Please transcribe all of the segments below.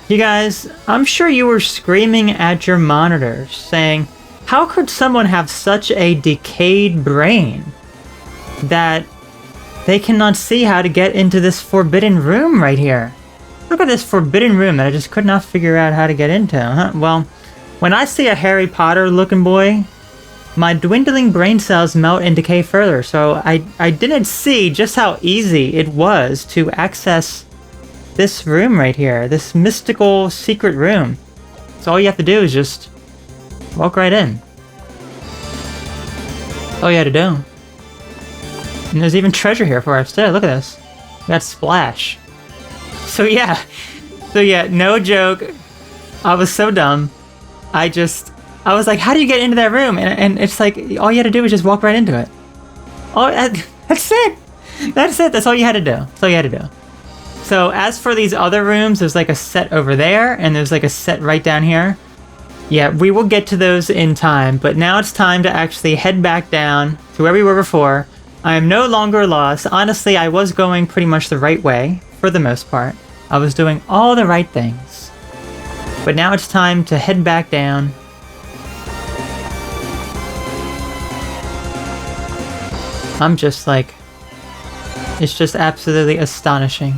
You guys, I'm sure you were screaming at your monitors, saying, how could someone have such a decayed brain that they cannot see how to get into this forbidden room right here? Look at this forbidden room that I just could not figure out how to get into, huh? Well, when I see a Harry Potter looking boy, my dwindling brain cells melt and decay further, so I didn't see just how easy it was to access this room right here, this mystical secret room. So all you have to do is just walk right in. That's all you had to do. And there's even treasure here for us too. Look at this. We got Splash. So yeah, no joke. I was so dumb. I was like, how do you get into that room? And it's like, all you had to do was just walk right into it. Oh, that's it. That's it. That's all you had to do. That's all you had to do. So as for these other rooms, there's like a set over there, and there's like a set right down here. Yeah, we will get to those in time, but now it's time to actually head back down to where we were before. I am no longer lost. Honestly, I was going pretty much the right way, for the most part. I was doing all the right things. But now it's time to head back down. I'm just like... It's just absolutely astonishing.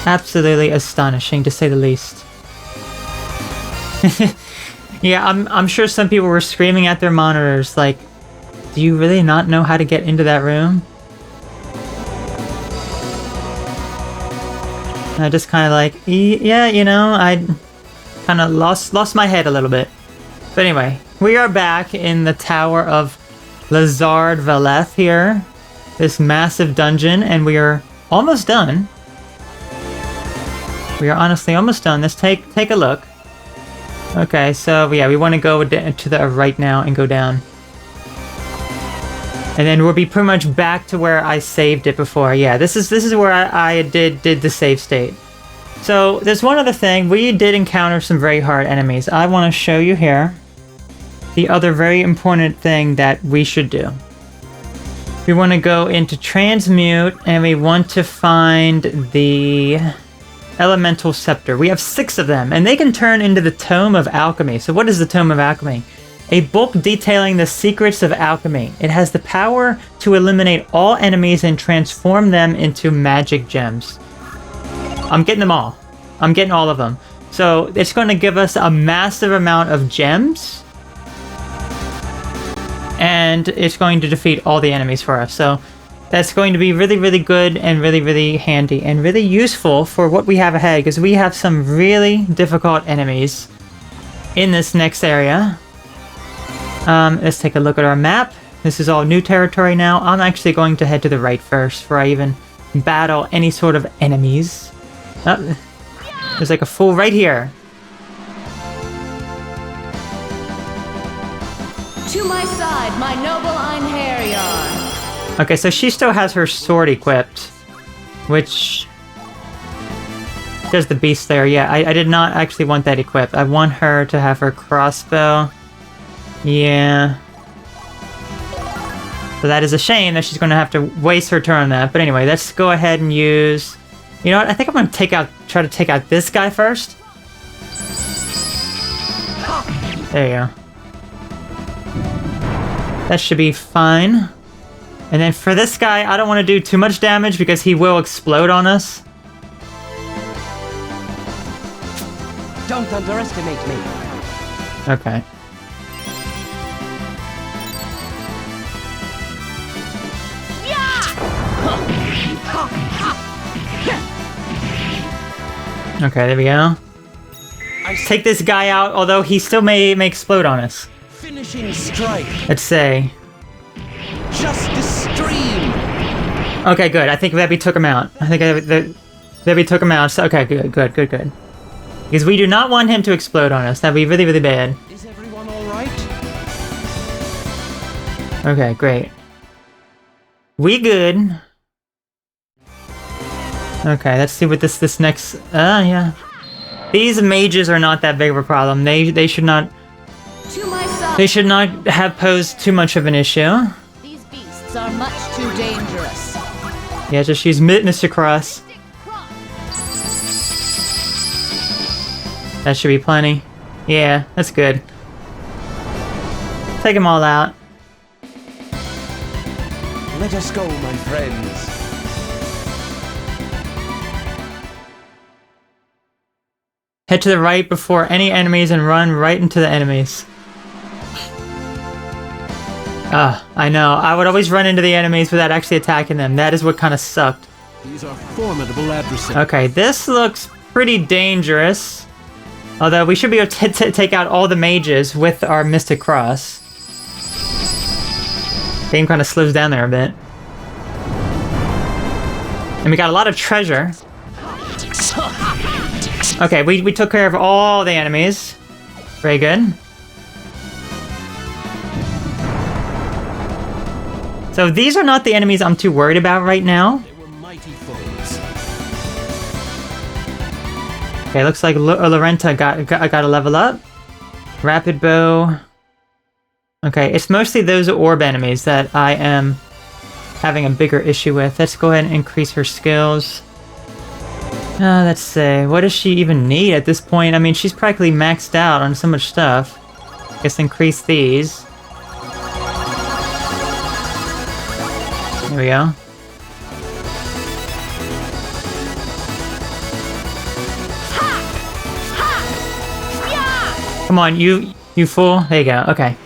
Absolutely astonishing, to say the least. Yeah, I'm sure some people were screaming at their monitors, like, do you really not know how to get into that room? And I just kind of like, yeah, you know, I kind of lost my head a little bit. But anyway, we are back in the Tower of Lezard Valeth here. This massive dungeon, and we are almost done. We are honestly almost done. Let's take a look. Okay, so yeah, we want to go to the right now and go down. And then we'll be pretty much back to where I saved it before. Yeah, this is where I did the save state. So there's one other thing. We did encounter some very hard enemies. I want to show you here the other very important thing that we should do. We want to go into transmute, and we want to find the elemental scepter. We have 6 of them, and they can turn into the Tome of Alchemy. So what is the Tome of Alchemy? A book detailing the secrets of alchemy. It has the power to eliminate all enemies and transform them into magic gems. I'm getting them all. I'm getting all of them. So it's going to give us a massive amount of gems, and it's going to defeat all the enemies for us. So that's going to be really, really good and really, really handy and really useful for what we have ahead, because we have some really difficult enemies in this next area. Let's take a look at our map. This is all new territory now. I'm actually going to head to the right first before I even battle any sort of enemies. Oh, there's like a fool right here. To my side, my noble Einherjar. Okay, so she still has her sword equipped, which... There's the beast there. Yeah, I did not actually want that equipped. I want her to have her crossbow. Yeah. So that is a shame that she's going to have to waste her turn on that. But anyway, let's go ahead and use... You know what? I think I'm going to try to take out this guy first. There you go. That should be fine. And then for this guy, I don't want to do too much damage because he will explode on us. Don't underestimate me. Okay. Okay, there we go. Take this guy out, although he still may explode on us. Finishing strike. Let's say. Justice stream. Okay, good. I think Webby took him out. I think Webby took him out. So, okay, good. Because we do not want him to explode on us. That'd be really, really bad. Is everyone all right? Okay, great. We good. Okay, let's see what this next... yeah. These mages are not that big of a problem. They should not... They should not have posed too much of an issue. These beasts are much too dangerous. Yeah, just use Mr. Cross. That should be plenty. Yeah, that's good. Take them all out. Let us go, my friends. Head to the right before any enemies and run right into the enemies. I know. I would always run into the enemies without actually attacking them. That is what kind of sucked. These are formidable adversaries. Okay, this looks pretty dangerous. Although we should be able to take out all the mages with our Mystic Cross. Game kind of slows down there a bit. And we got a lot of treasure. Okay, we took care of all the enemies. Very good. So these are not the enemies I'm too worried about right now. They were mighty foes. Okay, looks like Lorenta got a level up. Rapid bow. Okay, it's mostly those orb enemies that I am having a bigger issue with. Let's go ahead and increase her skills. Let's see. What does she even need at this point? I mean, she's practically maxed out on so much stuff. Guess increase these. There we go. Come on, you fool. There you go. Okay.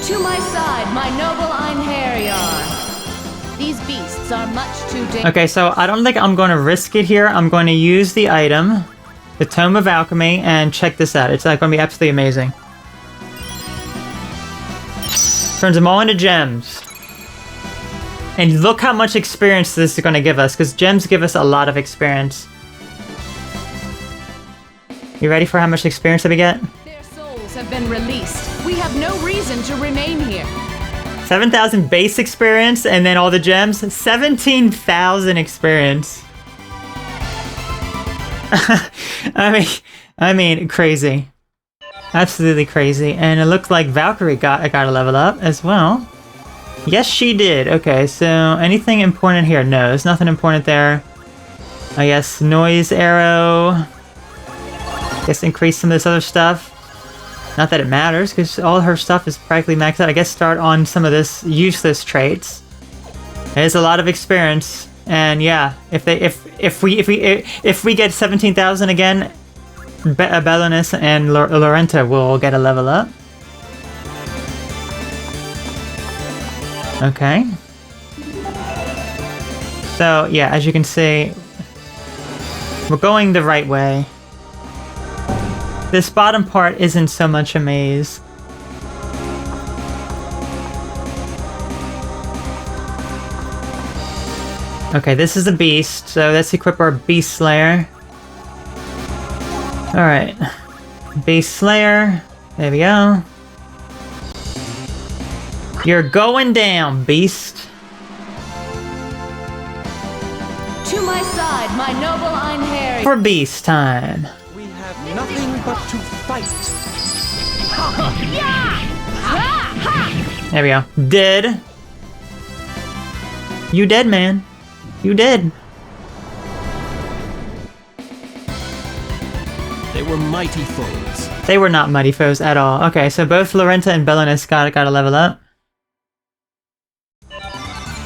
To my side, my noble Einherjar. These beasts are much too dangerous. Okay, so I don't think I'm going to risk it here. I'm going to use the item, the Tome of Alchemy, and check this out. It's going to be absolutely amazing. Turns them all into gems. And look how much experience this is going to give us, because gems give us a lot of experience. You ready for how much experience that we get? Their souls have been released. We have no reason to remain here. 7,000 base experience, and then all the gems. 17,000 experience. I mean, crazy. Absolutely crazy. And it looked like Valkyrie got a level up as well. Yes, she did. Okay, so anything important here? No, there's nothing important there. I guess noise arrow. Guess increase some of this other stuff. Not that it matters, because all her stuff is practically maxed out. I guess start on some of this useless traits. There's a lot of experience, and yeah, if we get 17,000 again, Belenus and Lorenta will get a level up. Okay. So yeah, as you can see, we're going the right way. This bottom part isn't so much a maze. Okay, this is a beast, so let's equip our Beast Slayer. Alright. Beast Slayer. There we go. You're going down, beast. To my side, my noble Einherjar. For beast time. We have nothing but to fight. There we go. Dead. You dead, man. You dead. They were mighty foes. They were not mighty foes at all. Okay, so both Lorenta and Belenus got a level up.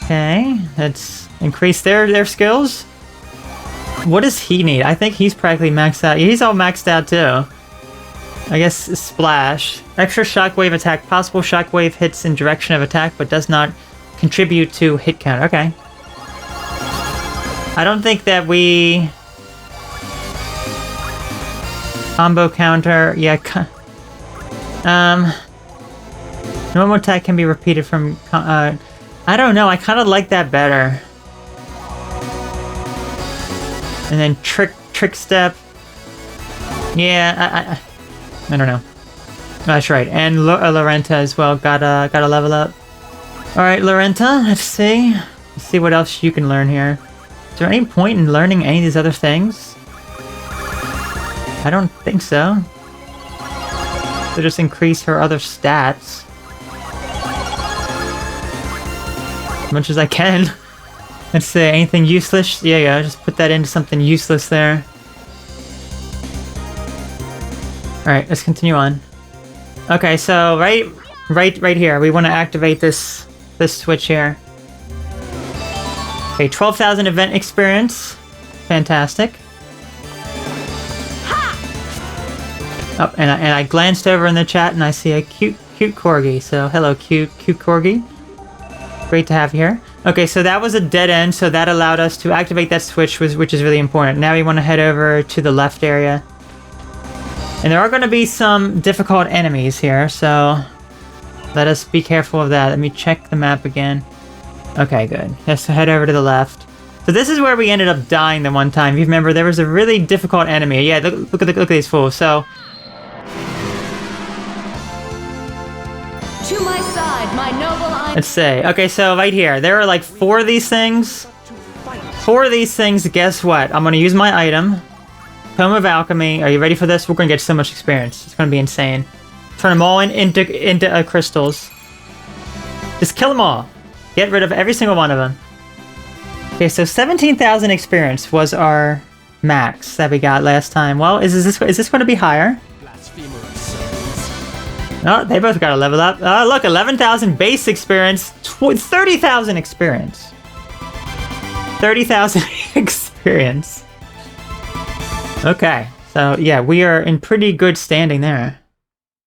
Okay, let's increase their skills. What does he need? I think he's practically maxed out. He's all maxed out too. I guess splash. Extra shockwave attack. Possible shockwave hits in direction of attack, but does not contribute to hit count. Okay. I don't think that we... Combo counter. Yeah. Normal attack can be repeated from... I don't know. I kind of like that better. And then trick step. Yeah, I don't know. That's right. And Lorenta as well got a level up. All right, Lorenta. Let's see. Let's see what else you can learn here. Is there any point in learning any of these other things? I don't think so. So just increase her other stats. As much as I can. Let's say anything useless. Yeah, just put that into something useless there. Alright, let's continue on. Okay, so right here, we want to activate this switch here. Okay, 12,000 event experience. Fantastic. Oh, and I glanced over in the chat and I see a cute corgi. So hello, cute corgi. Great to have you here. Okay, so that was a dead end, so that allowed us to activate that switch, which is really important. Now we want to head over to the left area. And there are going to be some difficult enemies here, so let us be careful of that. Let me check the map again. Okay, good. Let's head over to the left. So this is where we ended up dying the one time. You remember, there was a really difficult enemy. Yeah, look at these fools. So To my side, my noble Ein... let's see. Okay, so right here, there are like 4 of these things. 4 of these things, guess what? I'm going to use my item. Tome of Alchemy. Are you ready for this? We're going to get so much experience. It's going to be insane. Turn them all into crystals. Just kill them all. Get rid of every single one of them. Okay, so 17,000 experience was our max that we got last time. Well, is this going to be higher? Oh, they both got a level up. Oh, look, 11,000 base experience, 30,000 experience. 30,000 experience. Okay, so yeah, we are in pretty good standing there.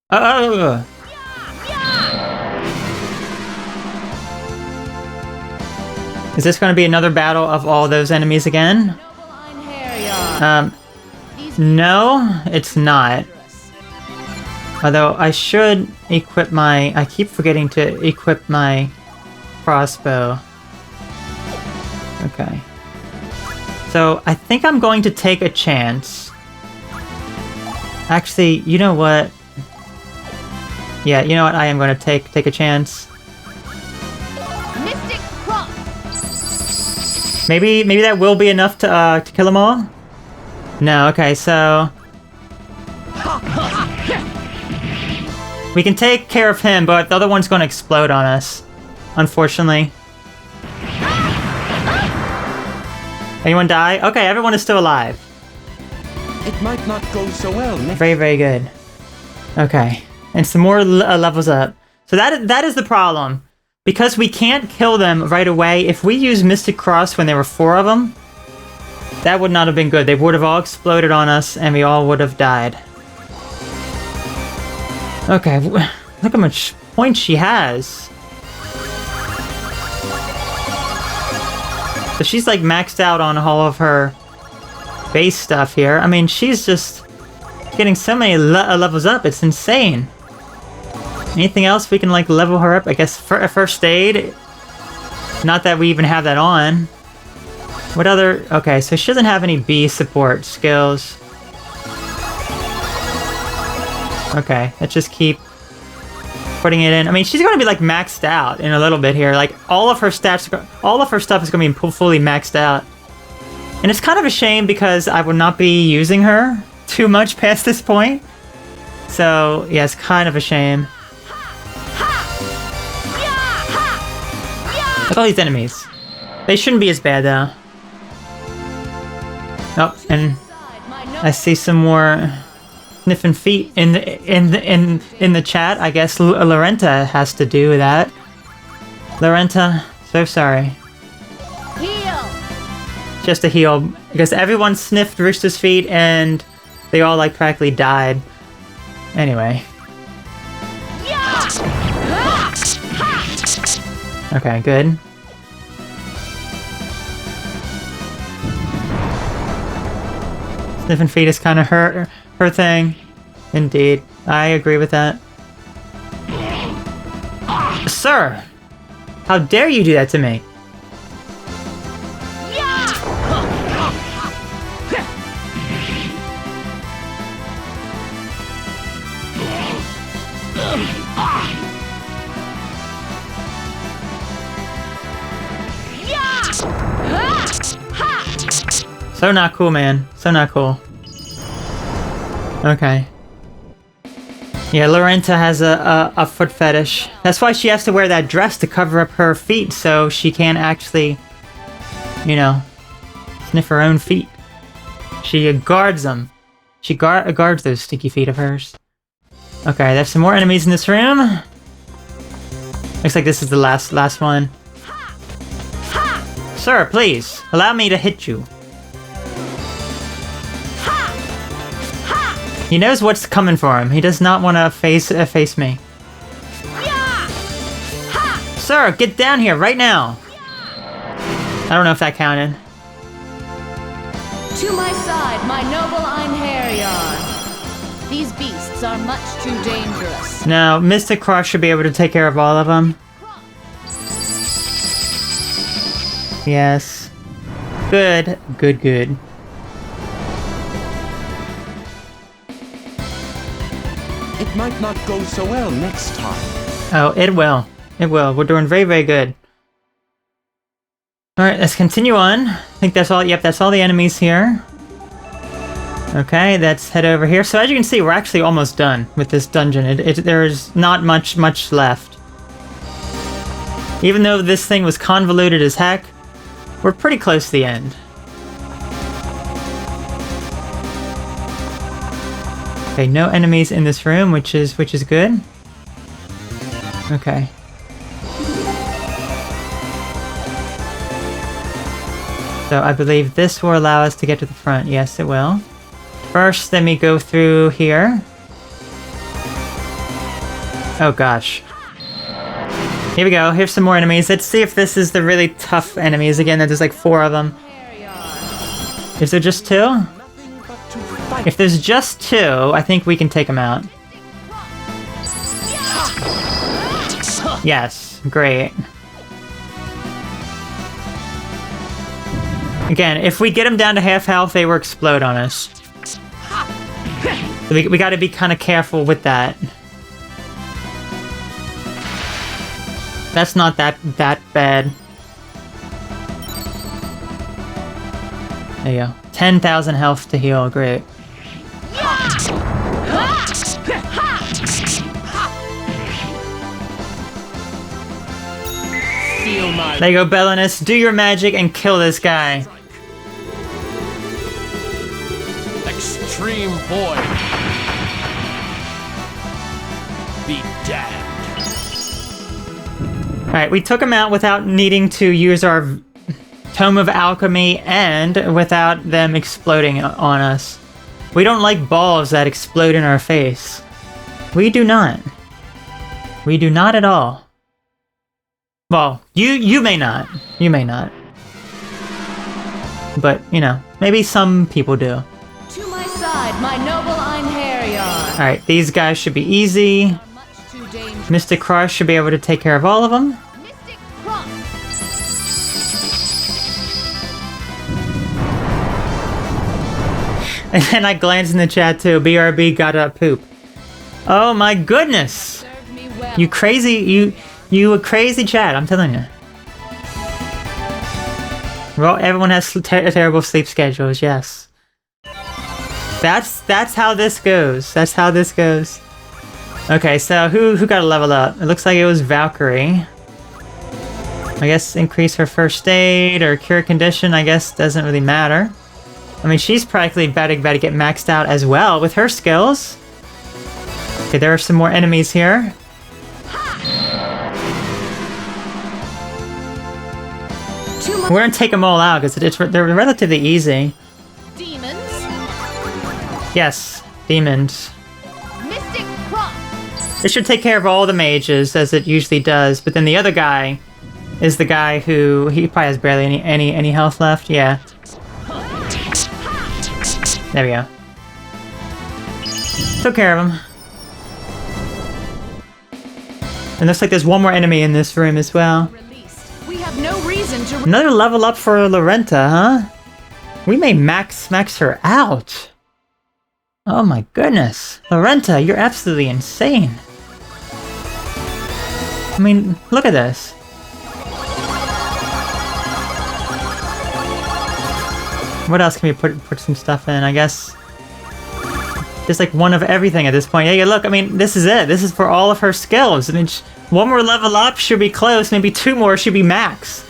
Oh. Is this going to be another battle of all those enemies again? No, it's not. Although I should equip my... I keep forgetting to equip my crossbow. Okay. So I think I'm going to take a chance. Actually, you know what? Yeah, you know what? I am going to take a chance. Mystic Cross. Maybe that will be enough to kill them all? No, okay, so... we can take care of him, but the other one's going to explode on us. Unfortunately. Anyone die? Okay, everyone is still alive. It might not go so well. Very, very good. Okay. And some more levels up. So that is the problem. Because we can't kill them right away, if we use Mystic Cross when there were 4 of them, that would not have been good. They would have all exploded on us, and we all would have died. Okay, look how much points she has. So she's like maxed out on all of her base stuff here. I mean, she's just getting so many levels up. It's insane. Anything else we can like level her up? I guess first aid. Not that we even have that on. What other... okay, so she doesn't have any B support skills. Okay, let's just keep putting it in. I mean, she's going to be like maxed out in a little bit here. Like all of her stats, all of her stuff is going to be fully maxed out. And it's kind of a shame because I would not be using her too much past this point. So yeah, it's kind of a shame. Look at all these enemies. They shouldn't be as bad though. Oh, and I see some more sniffing feet in the chat. I guess Lorenta has to do that. Lorenta, so sorry. Heal. Just a heal, because everyone sniffed Rooster's feet and they all like practically died. Anyway. Okay, good. Sniffing feet is kind of her thing. Indeed. I agree with that. Sir! How dare you do that to me? So not cool, man. So not cool. Okay. Yeah, Lorenta has a foot fetish. That's why she has to wear that dress to cover up her feet, so she can't actually, you know, sniff her own feet. She guards them. She guards those sticky feet of hers. Okay, there's some more enemies in this room. Looks like this is the last one. Sir, please, allow me to hit you. He knows what's coming for him. He does not want to face me. Sir, get down here right now. I don't know if that counted. To my side, my noble Einherjar. These beasts are much too dangerous. Now, Mystic Cross should be able to take care of all of them. Yes. Good. Good, good. It might not go so well next time. Oh, it will. It will. We're doing very, very good. Alright, let's continue on. I think that's all. Yep, that's all the enemies here. Okay, let's head over here. So as you can see, we're actually almost done with this dungeon. There's not much left. Even though this thing was convoluted as heck, we're pretty close to the end. Okay, no enemies in this room, which is good. Okay. So I believe this will allow us to get to the front. Yes, it will. First, let me go through here. Oh gosh. Here we go. Here's some more enemies. Let's see if this is the really tough enemies. Again, there's like 4 of them. Is there just 2? If there's just 2, I think we can take them out. Yes, great. Again, if we get them down to half health, they will explode on us. So we gotta be kind of careful with that. That's not that bad. There you go. 10,000 health to heal, great. There you go, Belinus. Do your magic and kill this guy. Extreme Void. Be damned. Alright, we took him out without needing to use our Tome of Alchemy and without them exploding on us. We don't like balls that explode in our face. We do not. We do not at all. Well, you may not. You may not. But, you know, maybe some people do. To my side, my noble Einherjar. Alright, these guys should be easy. Mystic Cross should be able to take care of all of them. Mystic Cross. And then I glanced in the chat too. BRB got a poop. Oh my goodness! Serve me well. You crazy, you a crazy chat, I'm telling you. Well, everyone has terrible sleep schedules, yes. That's how this goes. That's how this goes. Okay, so who got a level up? It looks like it was Valkyrie. I guess increase her first aid or cure condition, I guess doesn't really matter. I mean, she's practically about to get maxed out as well with her skills. Okay, there are some more enemies here. We're gonna take them all out because they're relatively easy. Demons. Yes, demons. Mystic Cross. This should take care of all the mages as it usually does, but then the other guy is the guy who he probably has barely any health left. Yeah. There we go. Took care of him. And looks like there's one more enemy in this room as well. We have no reason to. Another level up for Lorenta, huh? We may max her out. Oh my goodness. Lorenta, you're absolutely insane. I mean, look at this. What else can we put some stuff in? I guess just like one of everything at this point. Yeah, look, I mean, this is it. This is for all of her skills. I mean, one more level up should be close. Maybe 2 more should be max.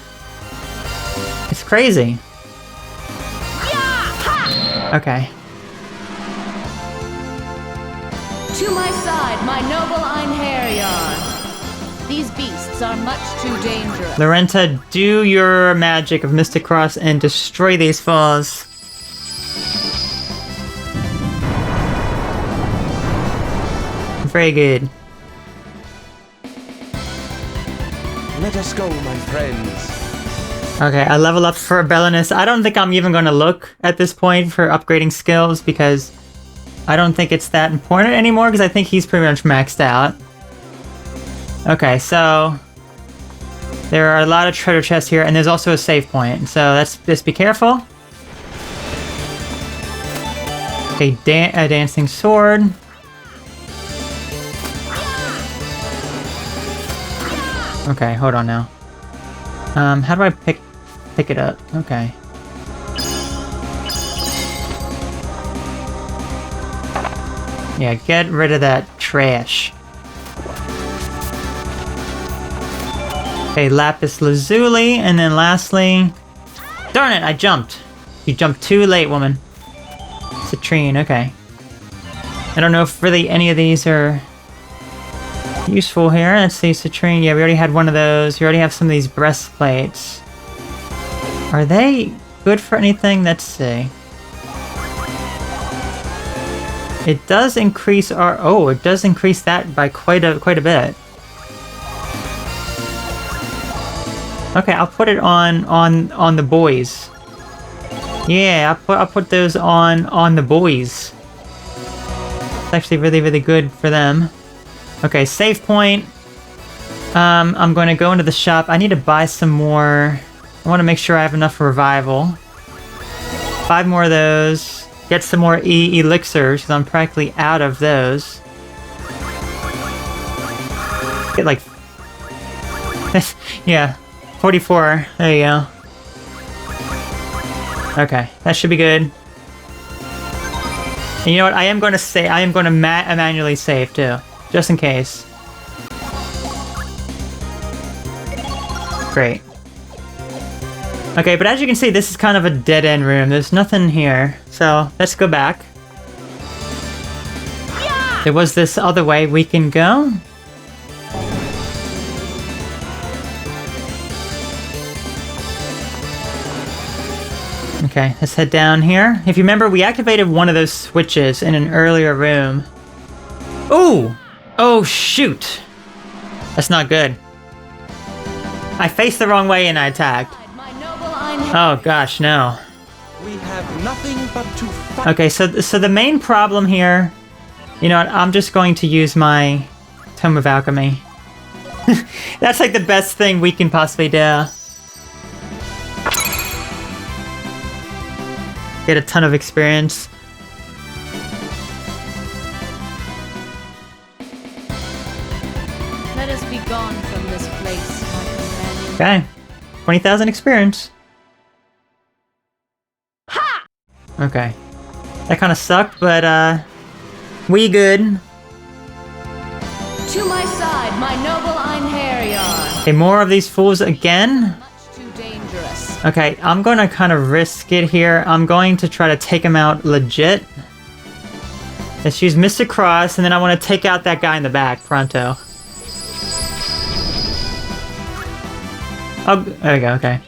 It's crazy. Okay. To my side, my noble Einherjar. These beasts are much too dangerous. Lorenta, do your magic of Mystic Cross and destroy these falls. Very good. Let us go, my friends. Okay, I level up for Belinus. I don't think I'm even going to look at this point for upgrading skills because I don't think it's that important anymore because I think he's pretty much maxed out. Okay, so there are a lot of treasure chests here and there's also a save point. So let's just be careful. Okay, a dancing sword. Okay, hold on now. How do I pick it up? Okay. Yeah, get rid of that trash. Okay, lapis lazuli, and then lastly... Darn it, I jumped. You jumped too late, woman. Citrine, okay. I don't know if really any of these are useful here. Let's see, citrine. Yeah, we already had one of those. We already have some of these breastplates. Are they good for anything? Let's see. It does increase our... Oh, it does increase that by quite a bit. Okay, I'll put it on the boys. Yeah, I'll put those on the boys. It's actually really, really good for them. Okay, save point. I'm going to go into the shop. I need to buy some more. I want to make sure I have enough for revival. 5 more of those. Get some more elixirs, because I'm practically out of those. Get like... yeah, 44. There you go. Okay, that should be good. And you know what? I am going to say I am going to manually save too, just in case. Great. Okay, but as you can see, this is kind of a dead-end room. There's nothing here, so let's go back. Yeah! There was this other way we can go. Okay, let's head down here. If you remember, we activated one of those switches in an earlier room. Ooh! Oh, shoot! That's not good. I faced the wrong way and I attacked. Oh gosh, no. We have nothing but to fight. Okay, so the main problem here... You know what, I'm just going to use my Tome of Alchemy. That's like the best thing we can possibly do. Get a ton of experience. Let us be gone from this place, my companion. Okay. 20,000 experience. Ha! Okay. That kind of sucked, but, we good. To my side, my noble Einherjar. Okay, more of these fools again? Much too dangerous. Okay, I'm gonna kind of risk it here. I'm going to try to take him out legit. Let's use Mystic Cross, and then I want to take out that guy in the back, pronto. Oh, there we go, okay.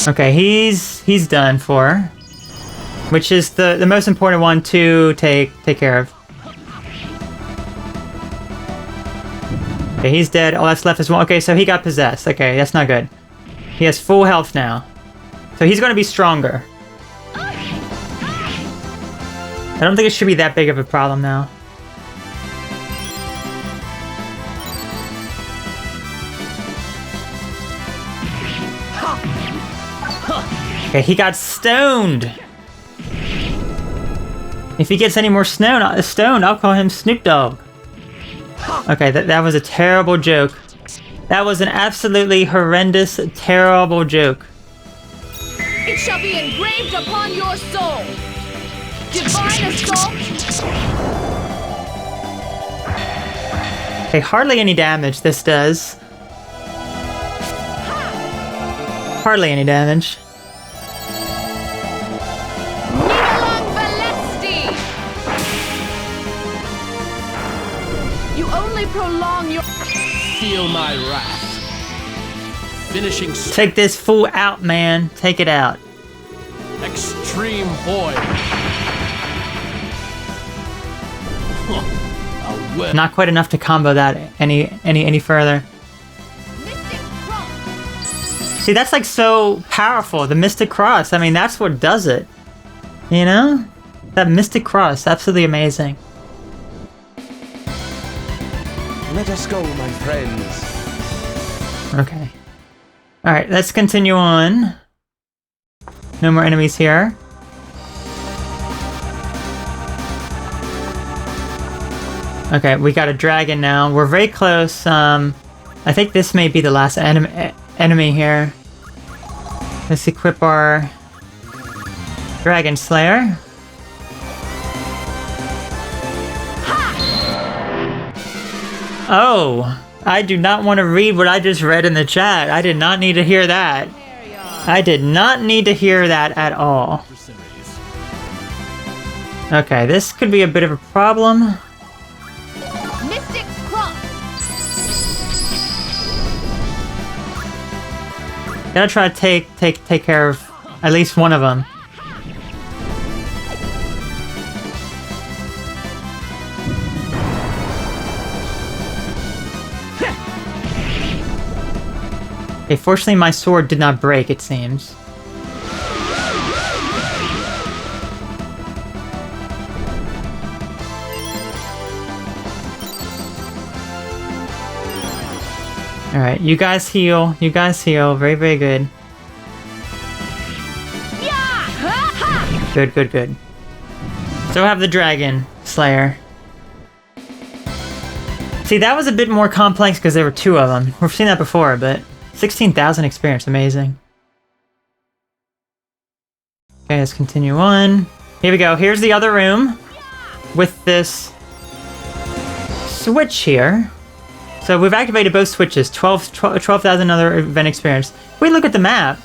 Okay, he's done for. Which is the most important one to take care of. Okay, he's dead. All that's left is one. Okay, so he got possessed. Okay, that's not good. He has full health now. So he's going to be stronger. I don't think it should be that big of a problem now. Okay, he got stoned. If he gets any more stoned, I'll call him Snoop Dogg. Okay, that was a terrible joke. That was an absolutely horrendous, terrible joke. It shall be engraved upon your soul. Divine assault. Okay, hardly any damage this does. Hardly any damage. your... Feel my wrath. Finishing Take this fool out, man. Take it out. extreme void. A whip. Not quite enough to combo that any further. Mystic Cross. See, that's like so powerful. The Mystic Cross. I mean, that's what does it. You know? That Mystic Cross. Absolutely amazing. Let us go, my friends. Okay. Alright, let's continue on. No more enemies here. Okay, we got a dragon now. We're very close. I think this may be the last enemy here. Let's equip our Dragon Slayer. Oh, I do not want to read what I just read in the chat. I did not need to hear that. I did not need to hear that at all. Okay, this could be a bit of a problem. Mystic Cross. Gotta try to take care of at least one of them. Okay, fortunately my sword did not break, it seems. Alright, you guys heal. You guys heal. Very, very good. Good, good, good. So have the Dragon Slayer. See, that was a bit more complex because there were two of them. We've seen that before, but 16,000 experience. Amazing. Okay, let's continue on. Here we go. Here's the other room with this switch here. So we've activated both switches. 12,000 other event experience. If we look at the map,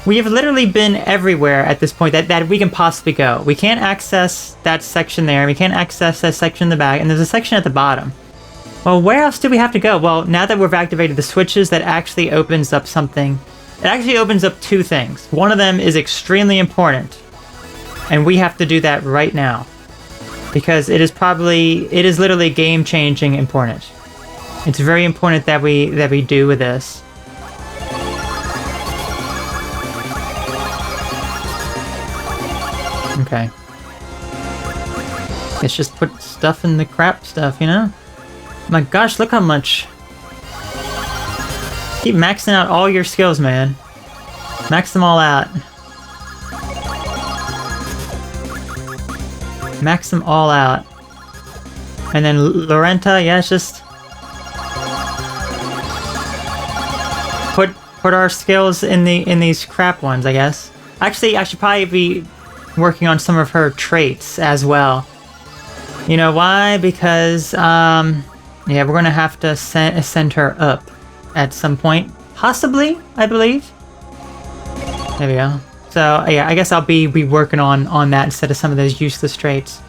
we have literally been everywhere at this point that we can possibly go. We can't access that section there. We can't access that section in the back. And there's a section at the bottom. Well, where else do we have to go? Well, now that we've activated the switches, that actually opens up something. It actually opens up two things. One of them is extremely important. And we have to do that right now. Because it is literally game-changing important. It's very important that we do with this. Okay. Let's just put stuff in the crap stuff, you know? My gosh, look how much. Keep maxing out all your skills, man. Max them all out. Max them all out. And then Lorenta, yeah, it's just put our skills in these crap ones, I guess. Actually, I should probably be working on some of her traits as well. You know why? Because yeah, we're gonna have to send her up at some point, possibly, I believe. There we go. So yeah, I guess I'll be working on that instead of some of those useless traits.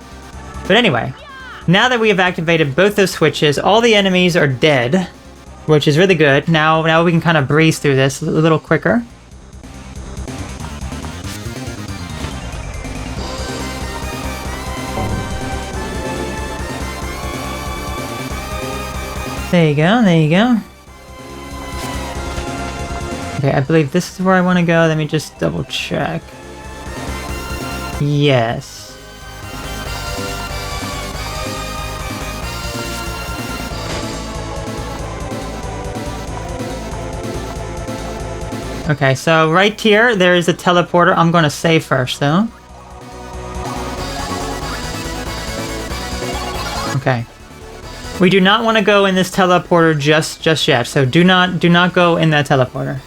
But anyway, now that we have activated both those switches, all the enemies are dead, which is really good. Now we can kind of breeze through this a little quicker. There you go, there you go. Okay, I believe this is where I want to go. Let me just double check. Yes. Okay, so right here, there is a teleporter. I'm going to save first, though. Okay. We do not want to go in this teleporter just yet, so do not go in that teleporter.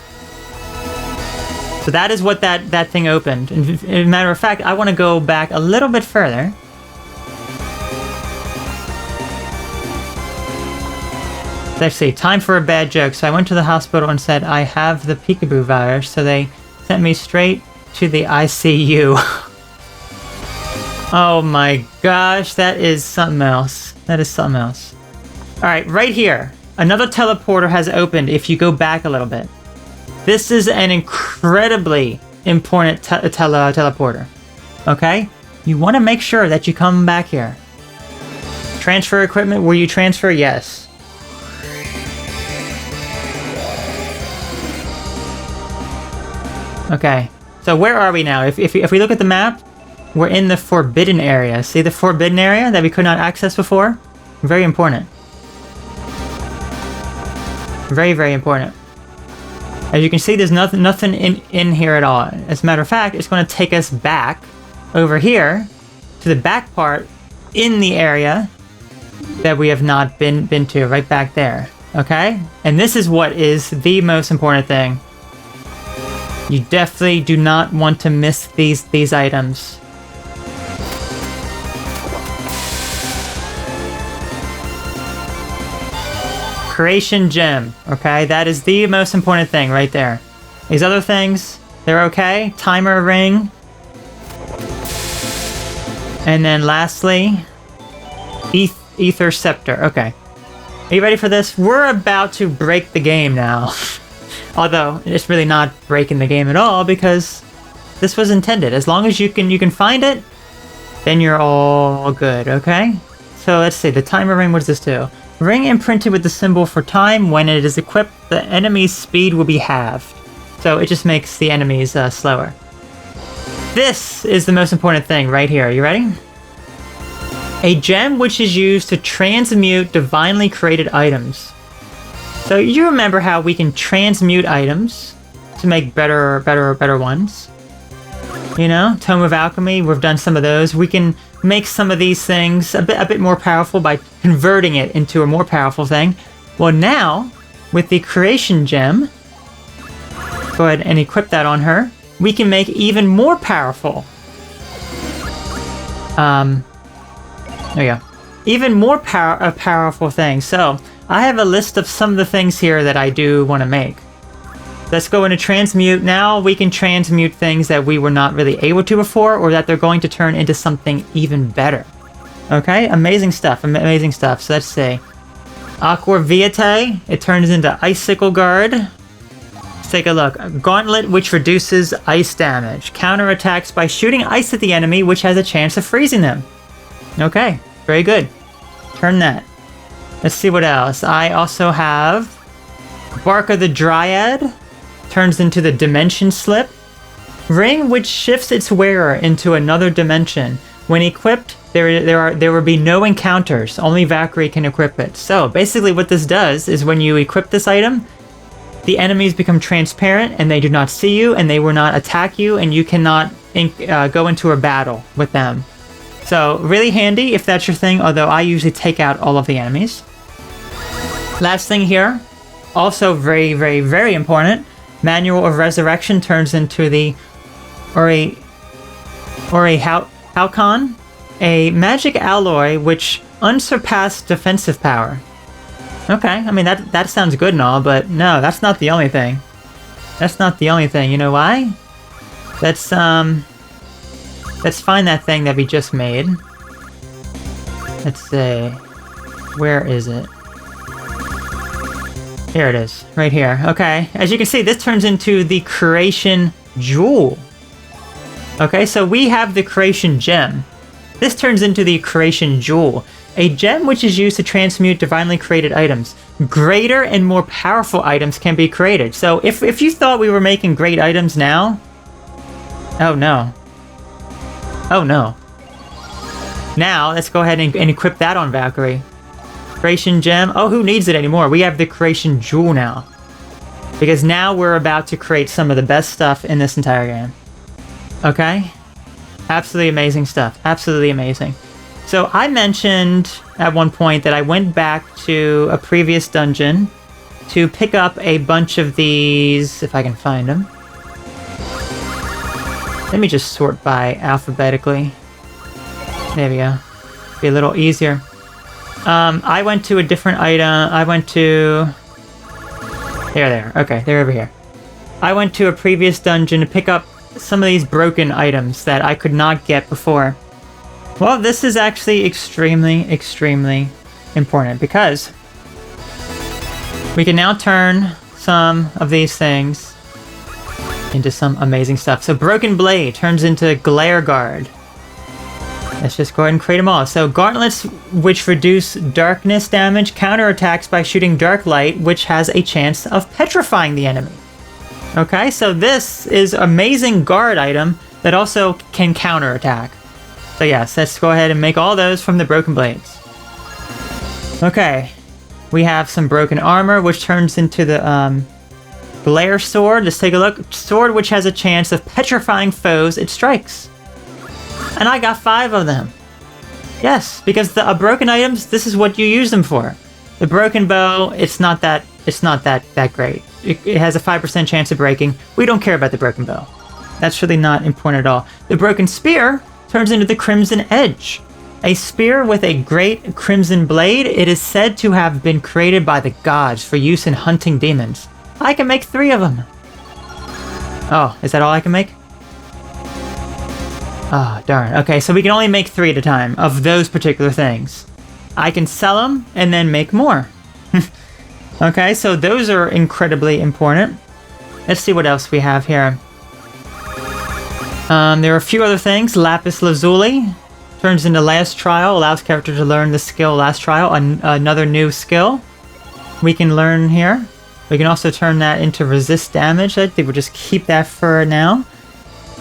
So that is what that thing opened. As a matter of fact, I want to go back a little bit further. Let's see, time for a bad joke. So I went to the hospital and said, I have the peekaboo virus, so they sent me straight to the ICU. Oh my gosh, that is something else. That is something else. Alright, right here. another teleporter has opened if you go back a little bit. This is an incredibly important teleporter. Okay? You want to make sure that you come back here. Transfer equipment, will you transfer? Yes. Okay, so where are we now? If we look at the map, we're in the forbidden area. See the forbidden area that we could not access before? Very important. Very, very important. As you can see, there's nothing in here at all. As a matter of fact, it's going to take us back over here to the back part in the area that we have not been to, right back there. Okay? And this is what is the most important thing. You definitely do not want to miss these items. Creation gem, okay? That is the most important thing right there. These other things, they're okay. Timer ring. And then lastly, ether scepter. Okay. Are you ready for this? We're about to break the game now. Although, it's really not breaking the game at all because this was intended. As long as you can find it, then you're all good, okay? So let's see, the timer ring, what does this do? Ring imprinted with the symbol for time. When it is equipped, the enemy's speed will be halved. So it just makes the enemies slower. This is the most important thing right here. You ready? A gem which is used to transmute divinely created items. So you remember how we can transmute items to make better ones. You know, Tome of Alchemy, we've done some of those. We can make some of these things a bit more powerful by converting it into a more powerful thing. Well, now, with the Creation Gem, go ahead and equip that on her, we can make even more powerful. There we go. Even more powerful things. So, I have a list of some of the things here that I do want to make. Let's go into transmute. Now we can transmute things that we were not really able to before, or that they're going to turn into something even better. Okay, amazing stuff, amazing stuff. So let's see. Aqua Vitae, it turns into Icicle Guard. Let's take a look. Gauntlet, which reduces ice damage. Counterattacks by shooting ice at the enemy, which has a chance of freezing them. Okay, very good. Turn that. Let's see what else. I also have Bark of the Dryad. Turns into the Dimension Slip. Ring, which shifts its wearer into another dimension. When equipped, there will be no encounters. Only Valkyrie can equip it. So basically what this does is when you equip this item, the enemies become transparent and they do not see you and they will not attack you and you cannot go into a battle with them. So really handy if that's your thing, although I usually take out all of the enemies. Last thing here, also very, very, very important. Manual of Resurrection turns into the Halcon, a magic alloy which unsurpassed defensive power. Okay, I mean that sounds good and all, but no, that's not the only thing. That's not the only thing. You know why? Let's find that thing that we just made. Let's see. Where is it? Here it is, right here. Okay, as you can see, this turns into the Creation Jewel. Okay, so we have the Creation Gem. This turns into the Creation Jewel, a gem which is used to transmute divinely created items. Greater and more powerful items can be created. So if you thought we were making great items now, oh no. Oh no. Now, let's go ahead and equip that on Valkyrie. Creation Gem. Oh, who needs it anymore? We have the Creation Jewel now. Because now we're about to create some of the best stuff in this entire game. Okay? Absolutely amazing stuff. Absolutely amazing. So I mentioned at one point that I went back to a previous dungeon to pick up a bunch of these, if I can find them. Let me just sort by alphabetically. There we go. Be a little easier. I went to a different item. I went to... There. Okay, they're over here. I went to a previous dungeon to pick up some of these broken items that I could not get before. Well, this is actually extremely, extremely important because We can now turn some of these things into some amazing stuff. So Broken Blade turns into Glare Guard. Let's just go ahead and create them all. So gauntlets, which reduce darkness damage, counterattacks by shooting dark light, which has a chance of petrifying the enemy. Okay, so this is amazing guard item that also can counterattack. So yes, let's go ahead and make all those from the Broken Blades. Okay, we have some broken armor, which turns into the Glare Sword. Let's take a look. Sword which has a chance of petrifying foes it strikes. And I got 5 of them. Yes, because the broken items, this is what you use them for. The broken bow, it's not that great. It has a 5% chance of breaking. We don't care about the broken bow. That's really not important at all. The broken spear turns into the Crimson Edge. A spear with a great crimson blade. It is said to have been created by the gods for use in hunting demons. I can make 3 of them. Oh, is that all I can make? Oh, darn. Okay, so we can only make 3 at a time of those particular things. I can sell them and then make more. Okay, so those are incredibly important. Let's see what else we have here. There are a few other things. Lapis Lazuli turns into Last Trial, allows character to learn the skill Last Trial, another new skill we can learn here. We can also turn that into resist damage. I think we'll just keep that for now.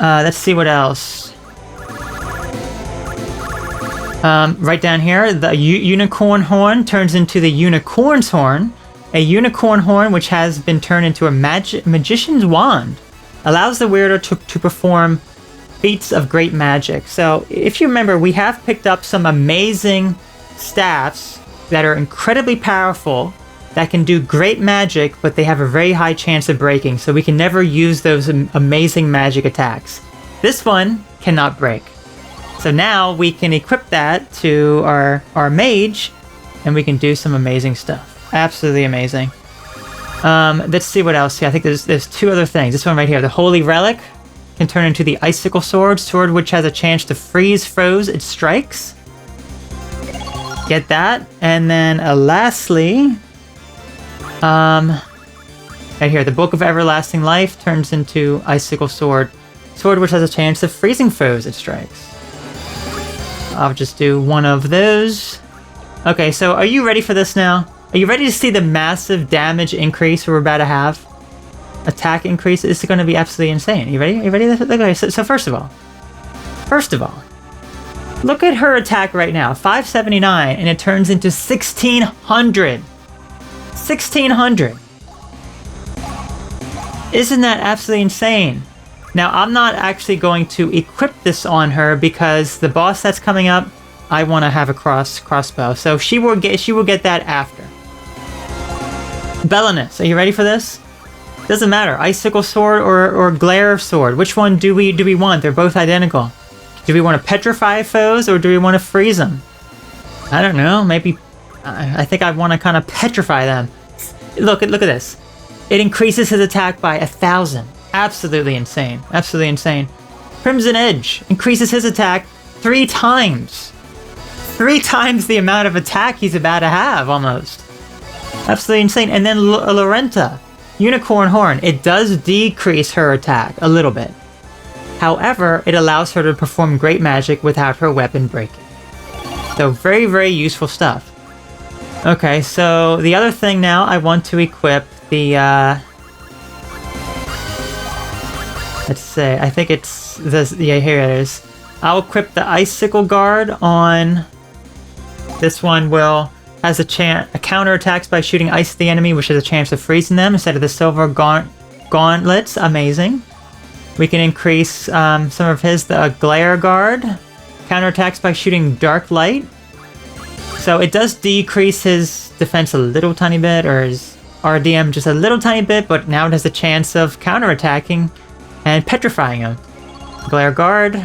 Let's see what else. Right down here, the Unicorn Horn turns into the Unicorn's Horn. A Unicorn Horn, which has been turned into a Magician's Wand, allows the wielder to perform feats of great magic. So, if you remember, we have picked up some amazing staffs that are incredibly powerful, that can do great magic, but they have a very high chance of breaking, so we can never use those amazing magic attacks. This one cannot break. So now we can equip that to our mage, and we can do some amazing stuff. Absolutely amazing. Let's see what else. Yeah, I think there's 2 other things. This one right here, the Holy Relic, can turn into the Icicle Sword. Sword which has a chance to freeze foes it strikes. Get that. And then lastly, right here, the Book of Everlasting Life turns into Icicle Sword. Sword which has a chance of freezing foes it strikes. I'll just do one of those. Okay, so are you ready for this now? Are you ready to see the massive damage increase we're about to have? Attack increase? This is going to be absolutely insane. Are you ready? Are you ready? Okay, so first of all, look at her attack right now. 579, and it turns into 1600. 1600. Isn't that absolutely insane? Now, I'm not actually going to equip this on her because the boss that's coming up, I want to have a crossbow. So she will get that after. Belinus, are you ready for this? Doesn't matter, Icicle Sword or Glare Sword. Which one do we want? They're both identical. Do we want to petrify foes or do we want to freeze them? I don't know. Maybe I think I want to kind of petrify them. Look at this. It increases his attack by 1,000. Absolutely insane. Absolutely insane. Crimson Edge increases his attack 3 times. 3 times the amount of attack he's about to have, almost. Absolutely insane. And then Lorenta, Unicorn Horn. It does decrease her attack a little bit. However, it allows her to perform great magic without her weapon breaking. So very, very useful stuff. Okay, so the other thing now, I want to equip the, let's say, I think it's this, yeah, here it is. I'll equip the Icicle Guard on, this one has a counter attacks by shooting ice at the enemy, which has a chance of freezing them instead of the silver gauntlets. Amazing. We can increase some of the Glare Guard. Counterattacks by shooting dark light. So it does decrease his defense a little tiny bit, or his RDM just a little tiny bit, but now it has a chance of counterattacking and petrifying him. Glare Guard,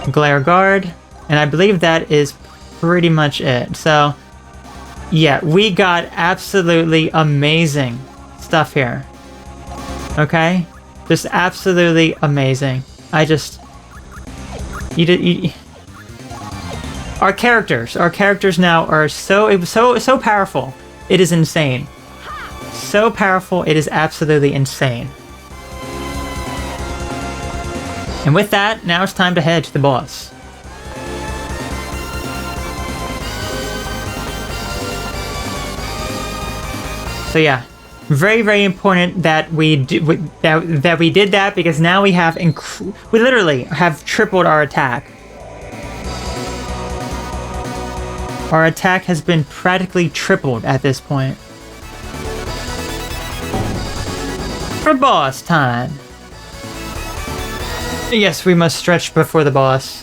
and I believe that is pretty much it. So yeah, we got absolutely amazing stuff here. Okay? Just absolutely amazing. Our characters now are so powerful. It is insane. so powerful, it is absolutely insane. And with that, now it's time to head to the boss. So yeah, very, very important that we that we did that, because now we have we literally have tripled our attack. Our attack has been practically tripled at this point. For boss time. Yes, we must stretch before the boss.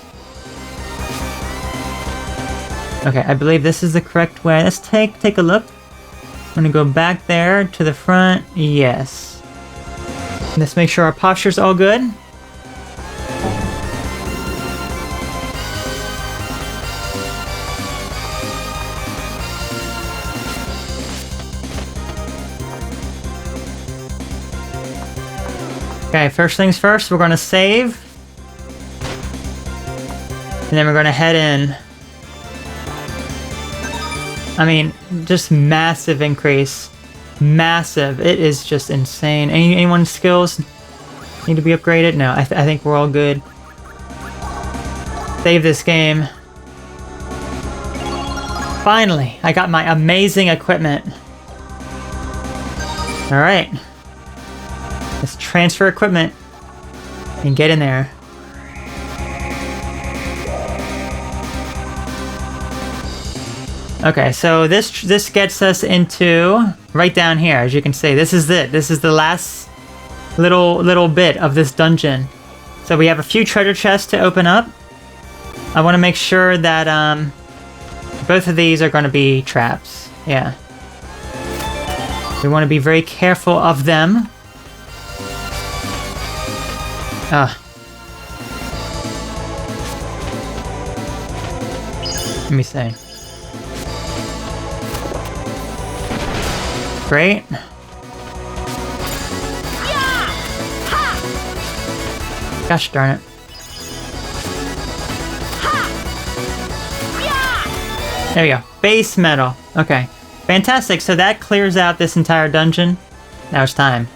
Okay, I believe this is the correct way. Let's take a look. I'm gonna go back there to the front. Yes. Let's make sure our posture's all good. Okay, first things first, we're gonna save. And then we're gonna head in. I mean, just massive increase. Massive. It is just insane. Anyone's skills need to be upgraded? No, I think we're all good. Save this game. Finally, I got my amazing equipment. Alright. Let's transfer equipment and get in there. Okay, so this gets us into right down here. As you can see, this is it. This is the last little bit of this dungeon. So we have a few treasure chests to open up. I want to make sure that both of these are going to be traps. Yeah. We want to be very careful of them. Let me see. Great. Gosh darn it. There we go. Base metal. Okay. Fantastic. So that clears out this entire dungeon. Now it's time.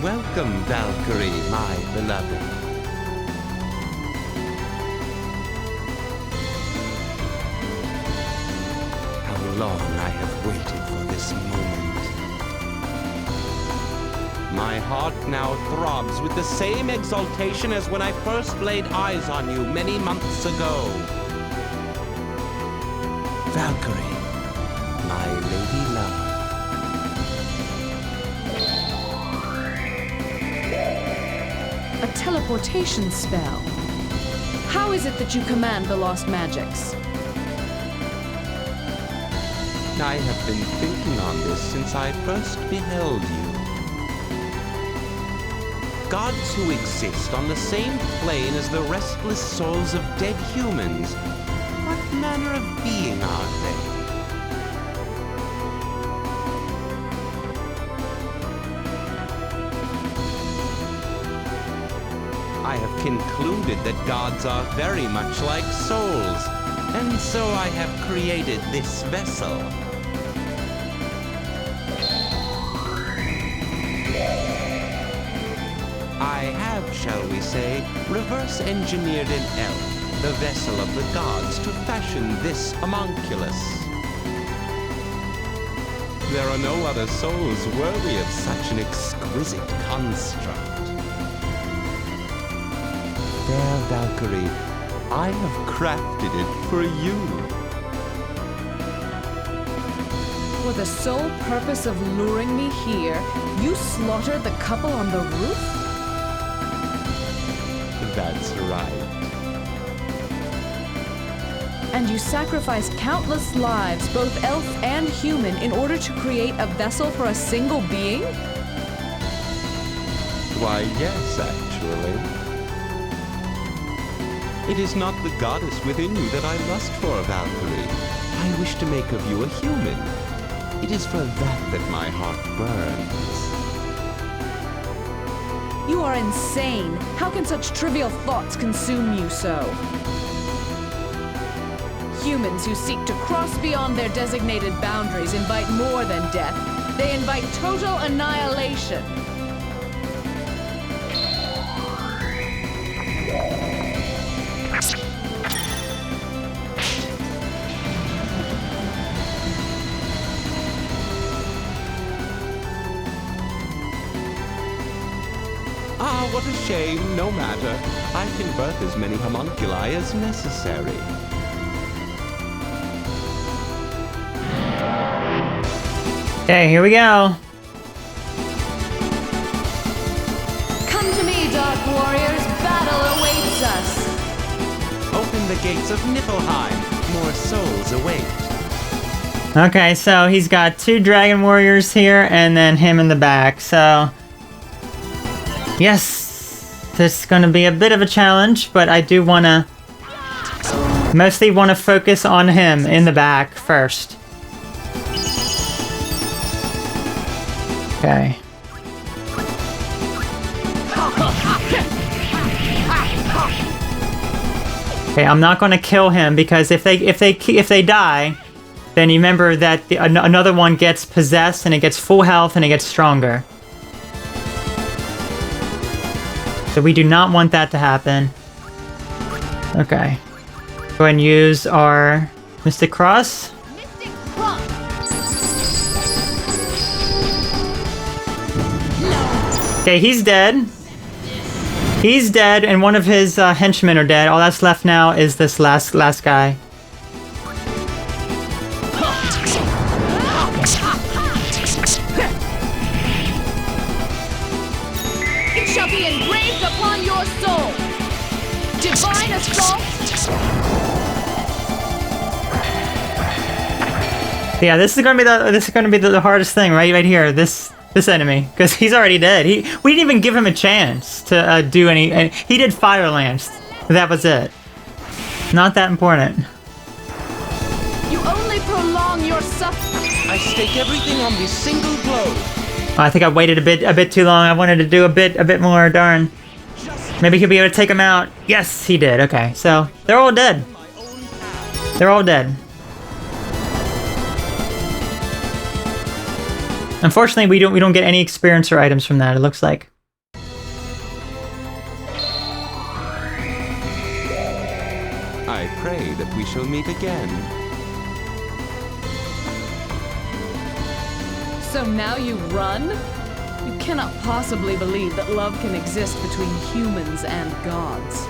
Welcome, Valkyrie, my beloved. How long I have waited for this moment. My heart now throbs with the same exultation as when I first laid eyes on you many months ago. Valkyrie, my lady love. A teleportation spell. How is it that you command the lost magics? I have been thinking on this since I first beheld you. Gods who exist on the same plane as the restless souls of dead humans. What manner of being are they? I have concluded that gods are very much like souls, and so I have created this vessel. I have, shall we say, reverse-engineered an elf, the vessel of the gods, to fashion this homunculus. There are no other souls worthy of such an exquisite construct. Fair Valkyrie, I have crafted it for you. For the sole purpose of luring me here, you slaughtered the couple on the roof? That's right. And you sacrificed countless lives, both elf and human, in order to create a vessel for a single being? Why, yes, actually. It is not the goddess within you that I lust for, Valkyrie. I wish to make of you a human. It is for that my heart burns. You are insane. How can such trivial thoughts consume you so? humans who seek to cross beyond their designated boundaries invite more than death. They invite total annihilation. Ah, what a shame. No matter. I can birth as many homunculi as necessary. Okay, here we go. Come to me, Dark Warriors. Battle awaits us. Open the gates of Niflheim. More souls await. Okay, so he's got 2 dragon warriors here and then him in the back. So, yes, this is going to be a bit of a challenge, but I do want to mostly want to focus on him in the back first. Okay. Okay, I'm not going to kill him because if they die, then you remember that another one gets possessed and it gets full health and it gets stronger. So we do not want that to happen. Okay. Go ahead and use our Mystic Cross. Mystic Cross. Okay, he's dead. He's dead, and one of his henchmen are dead. All that's left now is this last guy. It shall be engraved upon your soul. Divine assault. Yeah, this is gonna be the hardest thing right here. This enemy, because he's already dead. We didn't even give him a chance to do any. And he did Fire Lance. That was it. Not that important. You only prolong your suffering. I stake everything on this single blow. Oh, I think I waited a bit too long. I wanted to do a bit more. Darn. Maybe he'll be able to take him out. Yes, he did. Okay, so they're all dead. They're all dead. Unfortunately, we don't get any experience or items from that. It looks like. I pray that we shall meet again. So now you run? You cannot possibly believe that love can exist between humans and gods.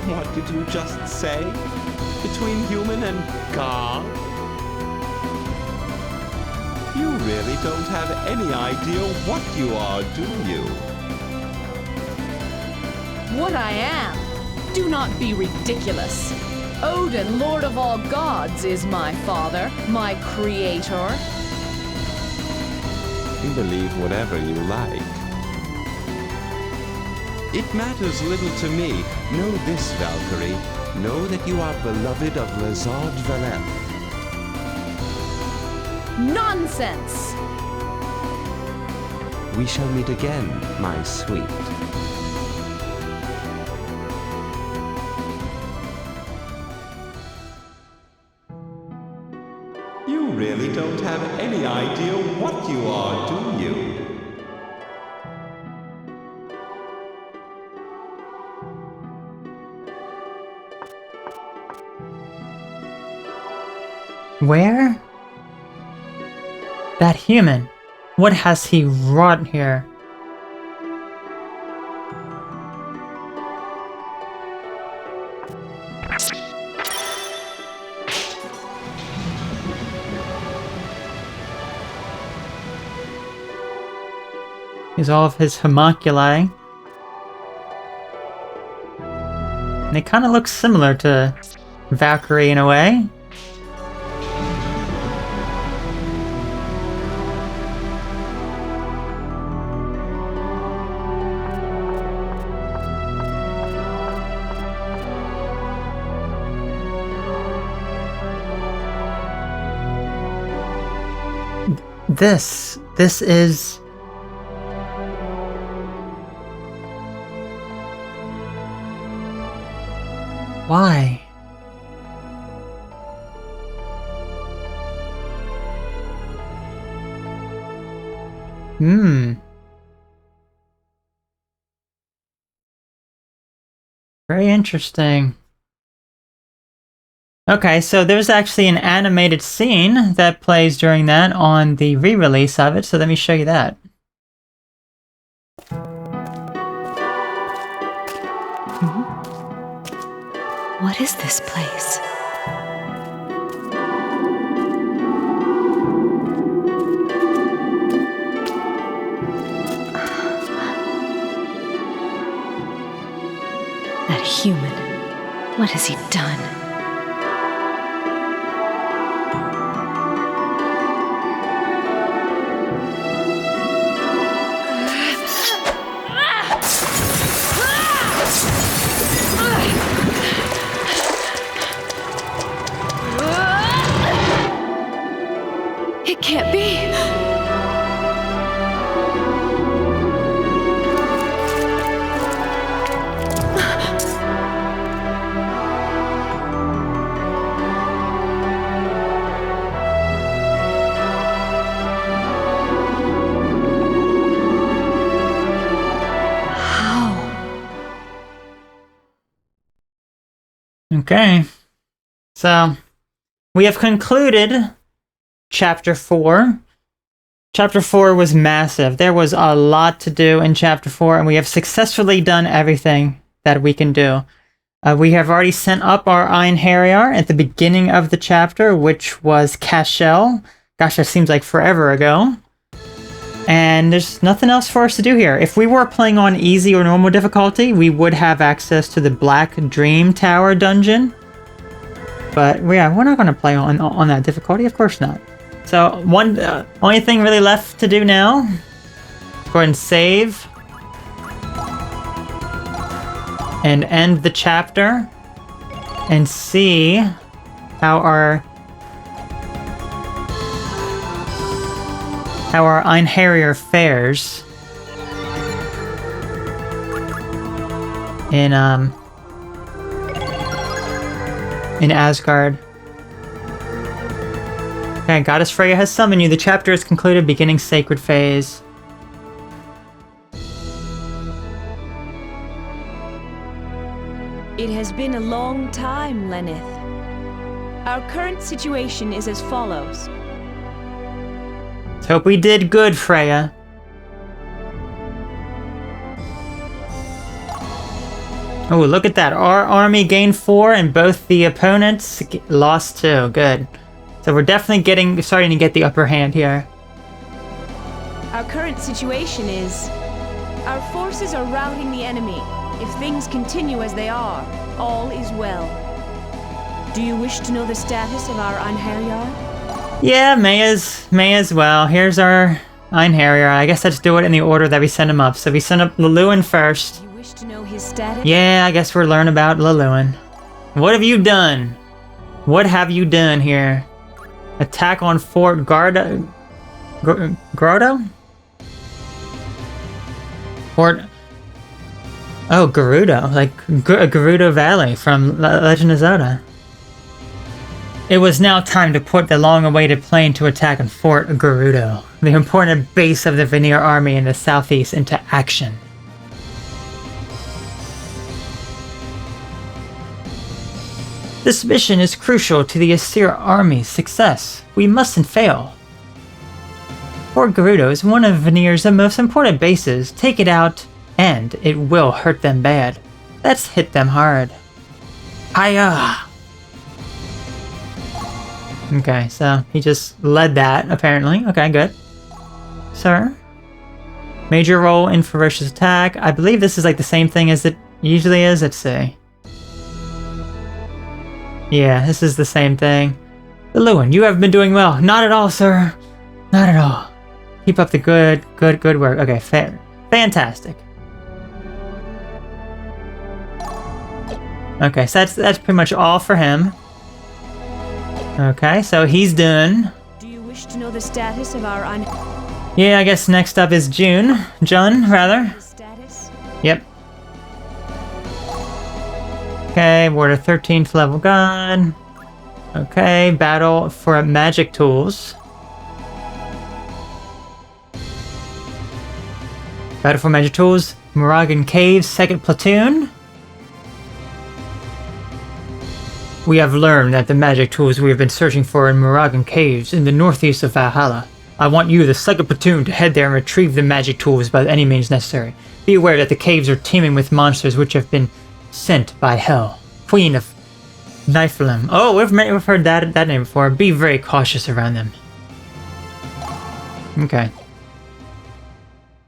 What did you just say? Between human and God? You really don't have any idea what you are, do you? What I am? Do not be ridiculous. Odin, Lord of all gods, is my father, my creator. Believe whatever you like. It matters little to me. Know this, Valkyrie. Know that you are beloved of Lezard Valeth. Nonsense! We shall meet again, my sweet. You really don't have any idea what you are, do you? Where? That human. What has he wrought here? Here's all of his homunculi. And they kind of look similar to Valkyrie in a way. This is... Why? Very interesting. Okay, so there's actually an animated scene that plays during that on the re-release of it, so let me show you that. What is this place? That human. What has he done? It can't be. Okay, so we have concluded Chapter 4. Chapter 4 was massive. There was a lot to do in Chapter 4, and we have successfully done everything that we can do. We have already sent up our Einherjar at the beginning of the chapter, which was Cashel. Gosh, that seems like forever ago. And there's nothing else for us to do here. If we were playing on easy or normal difficulty, we would have access to the Black Dream Tower dungeon. But yeah, we're not going to play on that difficulty, of course not. So only thing really left to do now, go ahead and save. And end the chapter. And see how our Einherjar fares in Asgard. Okay, Goddess Freya has summoned you. The chapter is concluded, beginning sacred phase. It has been a long time, Lenneth. Our current situation is as follows. Let's hope we did good, Freya. Oh, look at that. Our army gained 4 and both the opponents lost 2. Good. So we're definitely starting to get the upper hand here. Our current situation is... our forces are routing the enemy. If things continue as they are, all is well. Do you wish to know the status of our Einherjar? Yeah, may as well. Here's our Einherjar. I guess let's do it in the order that we sent him up. So we sent up Lelewin first. Do you wish to know his status? Yeah, I guess we'll learn about Lelewin. What have you done? What have you done here? Attack on Fort Grotto? Fort... Oh, Gerudo. Like Gerudo Valley from Legend of Zelda. It was now time to put the long-awaited plane to attack on Fort Gerudo, the important base of the Vanir army in the southeast, into action. This mission is crucial to the Asir army's success. We mustn't fail. Fort Gerudo is one of Vanir's most important bases. Take it out, and it will hurt them bad. Let's hit them hard. Hiya! Okay, so he just led that, apparently. Okay, good. Sir? Major role in ferocious attack. I believe this is like the same thing as it usually is. Let's see. Yeah, this is the same thing. Lewin, you have been doing well. Not at all, sir. Not at all. Keep up the good work. Okay, fantastic. Okay, so that's pretty much all for him. Okay, so he's done. Do you wish to know the status of our Yeah, I guess next up is Jun, rather. status? Yep. Okay, Warder 13th level gun. Okay, battle for magic tools. Battle for Magic Tools, Moragan Caves, 2nd Platoon. We have learned that the magic tools we have been searching for in Moragan Caves in the northeast of Valhalla. I want you, the 2nd Platoon, to head there and retrieve the magic tools by any means necessary. Be aware that the caves are teeming with monsters which have been sent by Hell. Queen of Niflheim. Oh, we've heard that name before. Be very cautious around them. Okay.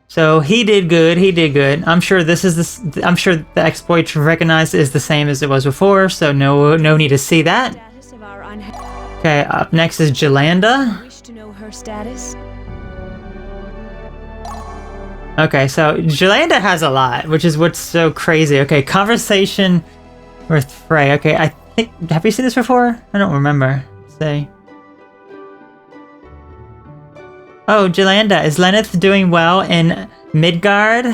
So he did good. He did good. I'm sure I'm sure the exploit recognized is the same as it was before. So no need to see that. Okay. Up next is Jelanda. Wish to know her status? Okay. So Jelanda has a lot, which is what's so crazy. Okay. Conversation with Frey. Okay. I think. Have you seen this before? I don't remember. Say. Oh, Jelanda, is Lenneth doing well in Midgard?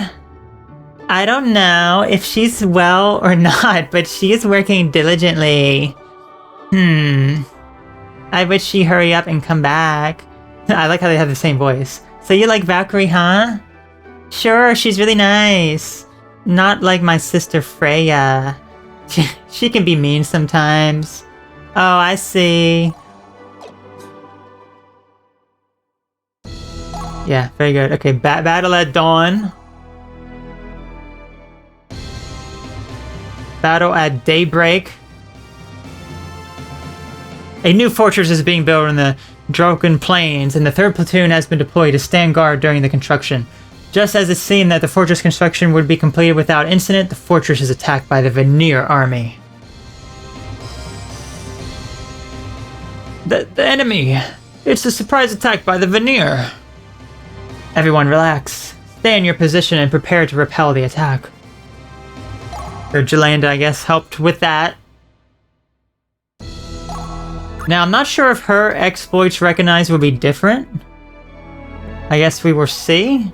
I don't know if she's well or not, but she is working diligently. I wish she hurry up and come back. I like how they have the same voice. So you like Valkyrie, huh? Sure, she's really nice. Not like my sister Freya. She can be mean sometimes. Oh, I see. Yeah, very good. Okay, battle at dawn. Battle at daybreak. A new fortress is being built in the Droken Plains, and the 3rd Platoon has been deployed to stand guard during the construction. Just as it seemed that the fortress construction would be completed without incident, the fortress is attacked by the Vanir army. The enemy! It's a surprise attack by the Vanir! Everyone relax. Stay in your position and prepare to repel the attack. Or Jelanda, I guess, helped with that. Now, I'm not sure if her exploits recognized will be different. I guess we will see.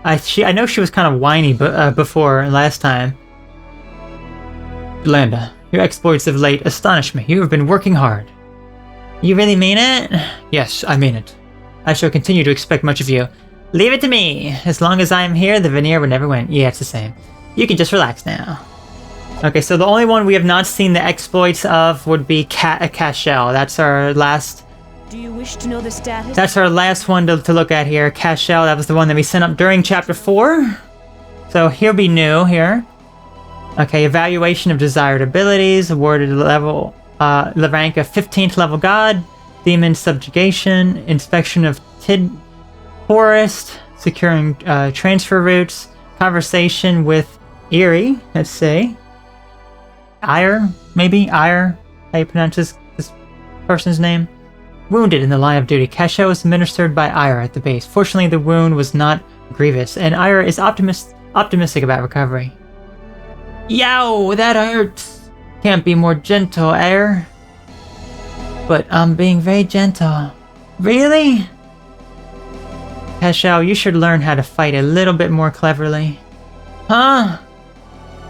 I know she was kind of whiny before last time. Jelanda, your exploits of late astonish me. You have been working hard. You really mean it? Yes, I mean it. I shall continue to expect much of you. Leave it to me. As long as I am here, the Vanir will never win. Yeah, it's the same. You can just relax now. Okay, so the only one we have not seen the exploits of would be Cashel. That's our last... Do you wish to know the status? That's our last one to look at here. Cashel, that was the one that we sent up during Chapter 4. So he'll be new here. Okay, evaluation of desired abilities. Awarded level... the rank of 15th level god. Demon subjugation. Inspection of Tid... Forest, securing transfer routes, conversation with Eerie, let's say. Ire, maybe? Ire, how you pronounce this person's name? Wounded in the line of duty. Cashel was administered by Ire at the base. Fortunately, the wound was not grievous, and Ire is optimistic about recovery. Yow, that hurts! Can't be more gentle, Ire. But I'm being very gentle. Really? Cashel, you should learn how to fight a little bit more cleverly. Huh?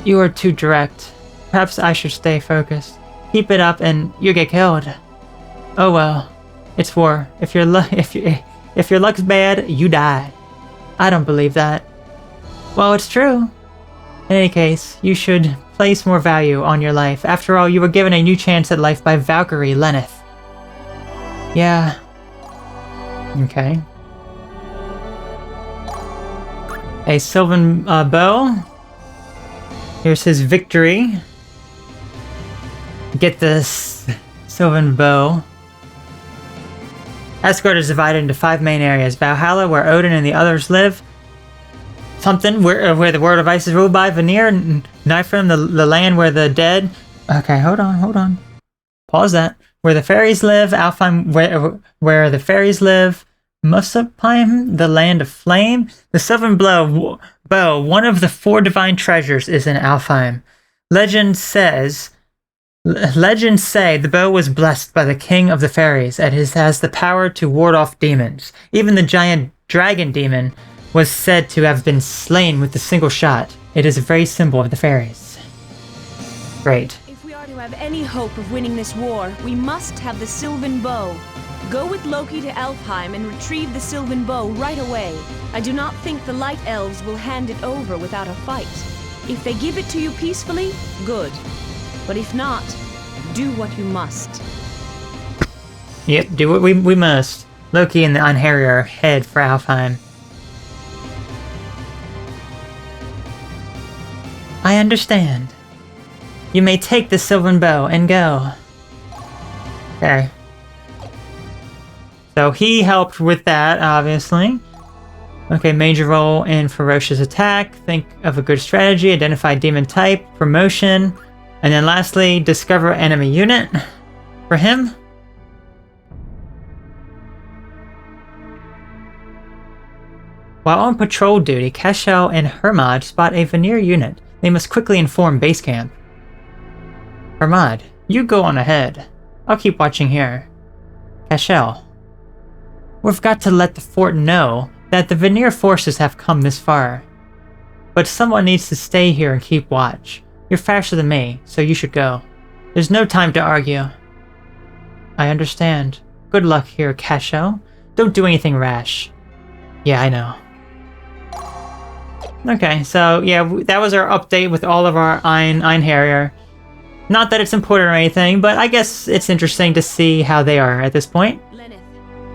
You are too direct. Perhaps I should stay focused. Keep it up and you get killed. Oh well. It's war. If your luck's bad, you die. I don't believe that. Well, it's true. In any case, you should place more value on your life. After all, you were given a new chance at life by Valkyrie, Lenneth. Yeah. Okay. A Sylvan bow. Here's his victory. Get this Sylvan bow. Asgard is divided into 5 main areas. Valhalla, where Odin and the others live. Something where the world of ice is ruled by. Vanir, Niflheim, the land where the dead... Okay, hold on. Pause that. Where the fairies live. Alfheim, where the fairies live. Muspelheim, the land of flame. The Sylvan bow, one of the 4 divine treasures, is in Alfheim. Legends say the bow was blessed by the king of the fairies, and it has the power to ward off demons. Even the giant dragon demon was said to have been slain with a single shot. It is a very symbol of the fairies. Great. If we are to have any hope of winning this war, we must have the Sylvan bow. Go with Loki to Elfheim and retrieve the Sylvan Bow right away. I do not think the Light Elves will hand it over without a fight. If they give it to you peacefully, good. But if not, do what you must. Yep, do what we must. Loki and the Einherjar head for Alfheim. I understand. You may take the Sylvan Bow and go. Okay. So he helped with that, obviously. Okay, major role in ferocious attack. Think of a good strategy. Identify demon type. Promotion. And then lastly, discover enemy unit. For him. While on patrol duty, Cashel and Hermod spot a Vanir unit. They must quickly inform base camp. Hermod, you go on ahead. I'll keep watching here. Cashel, we've got to let the fort know that the Vanir forces have come this far. But someone needs to stay here and keep watch. You're faster than me, so you should go. There's no time to argue. I understand. Good luck here, Cashel. Don't do anything rash. Yeah, I know. Okay, so yeah, that was our update with all of our Einherjar. Not that it's important or anything, but I guess it's interesting to see how they are at this point. Lenneth,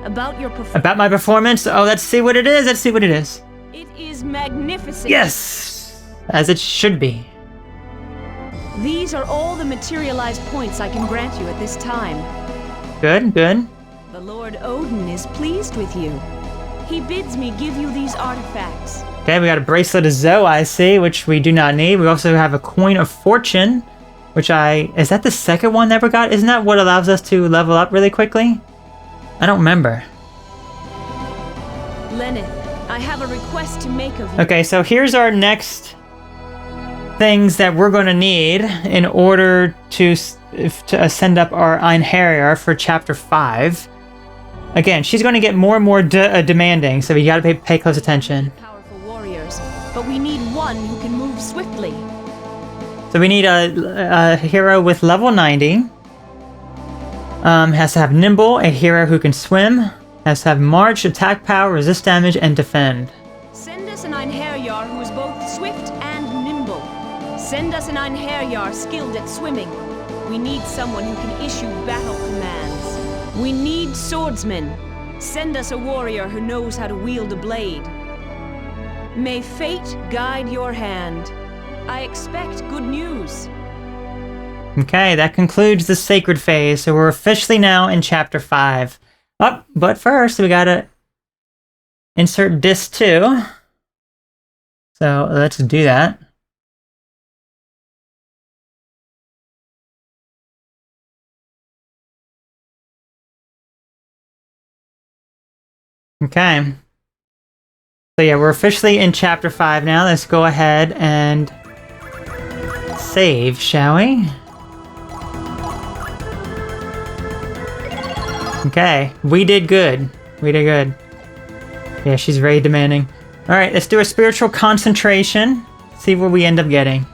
about your performance. About my performance? Oh, let's see what it is. Let's see what it is. It is magnificent. Yes! As it should be. These are all the materialized points I can grant you at this time. Good, good. The Lord Odin is pleased with you. He bids me give you these artifacts. Okay, we got a bracelet of Zoe, I see, which we do not need. We also have a coin of fortune, which is that the second one that we got? Isn't that what allows us to level up really quickly? I don't remember. Lenneth, I have a request to make of you. Okay, so here's our next things that we're going to need in order to send up our Einherjar for Chapter 5. Again, she's going to get more and more demanding, so we got to pay close attention. Powerful warriors, but we need one who can move swiftly. So we need a hero with level 90. Has to have nimble, a hero who can swim. Has to have march, attack power, resist damage, and defend. Send us an Einherjar who is both swift and nimble. Send us an Einherjar skilled at swimming. We need someone who can issue battle commands. We need swordsmen. Send us a warrior who knows how to wield a blade. May fate guide your hand. I expect good news. Okay, that concludes the sacred phase, so we're officially now in Chapter 5. Oh, but first we gotta insert disc 2. So let's do that. Okay. So yeah, we're officially in Chapter 5 now. Let's go ahead and save, shall we? Okay, we did good. We did good. Yeah, she's very demanding. Alright, let's do a spiritual concentration. See what we end up getting.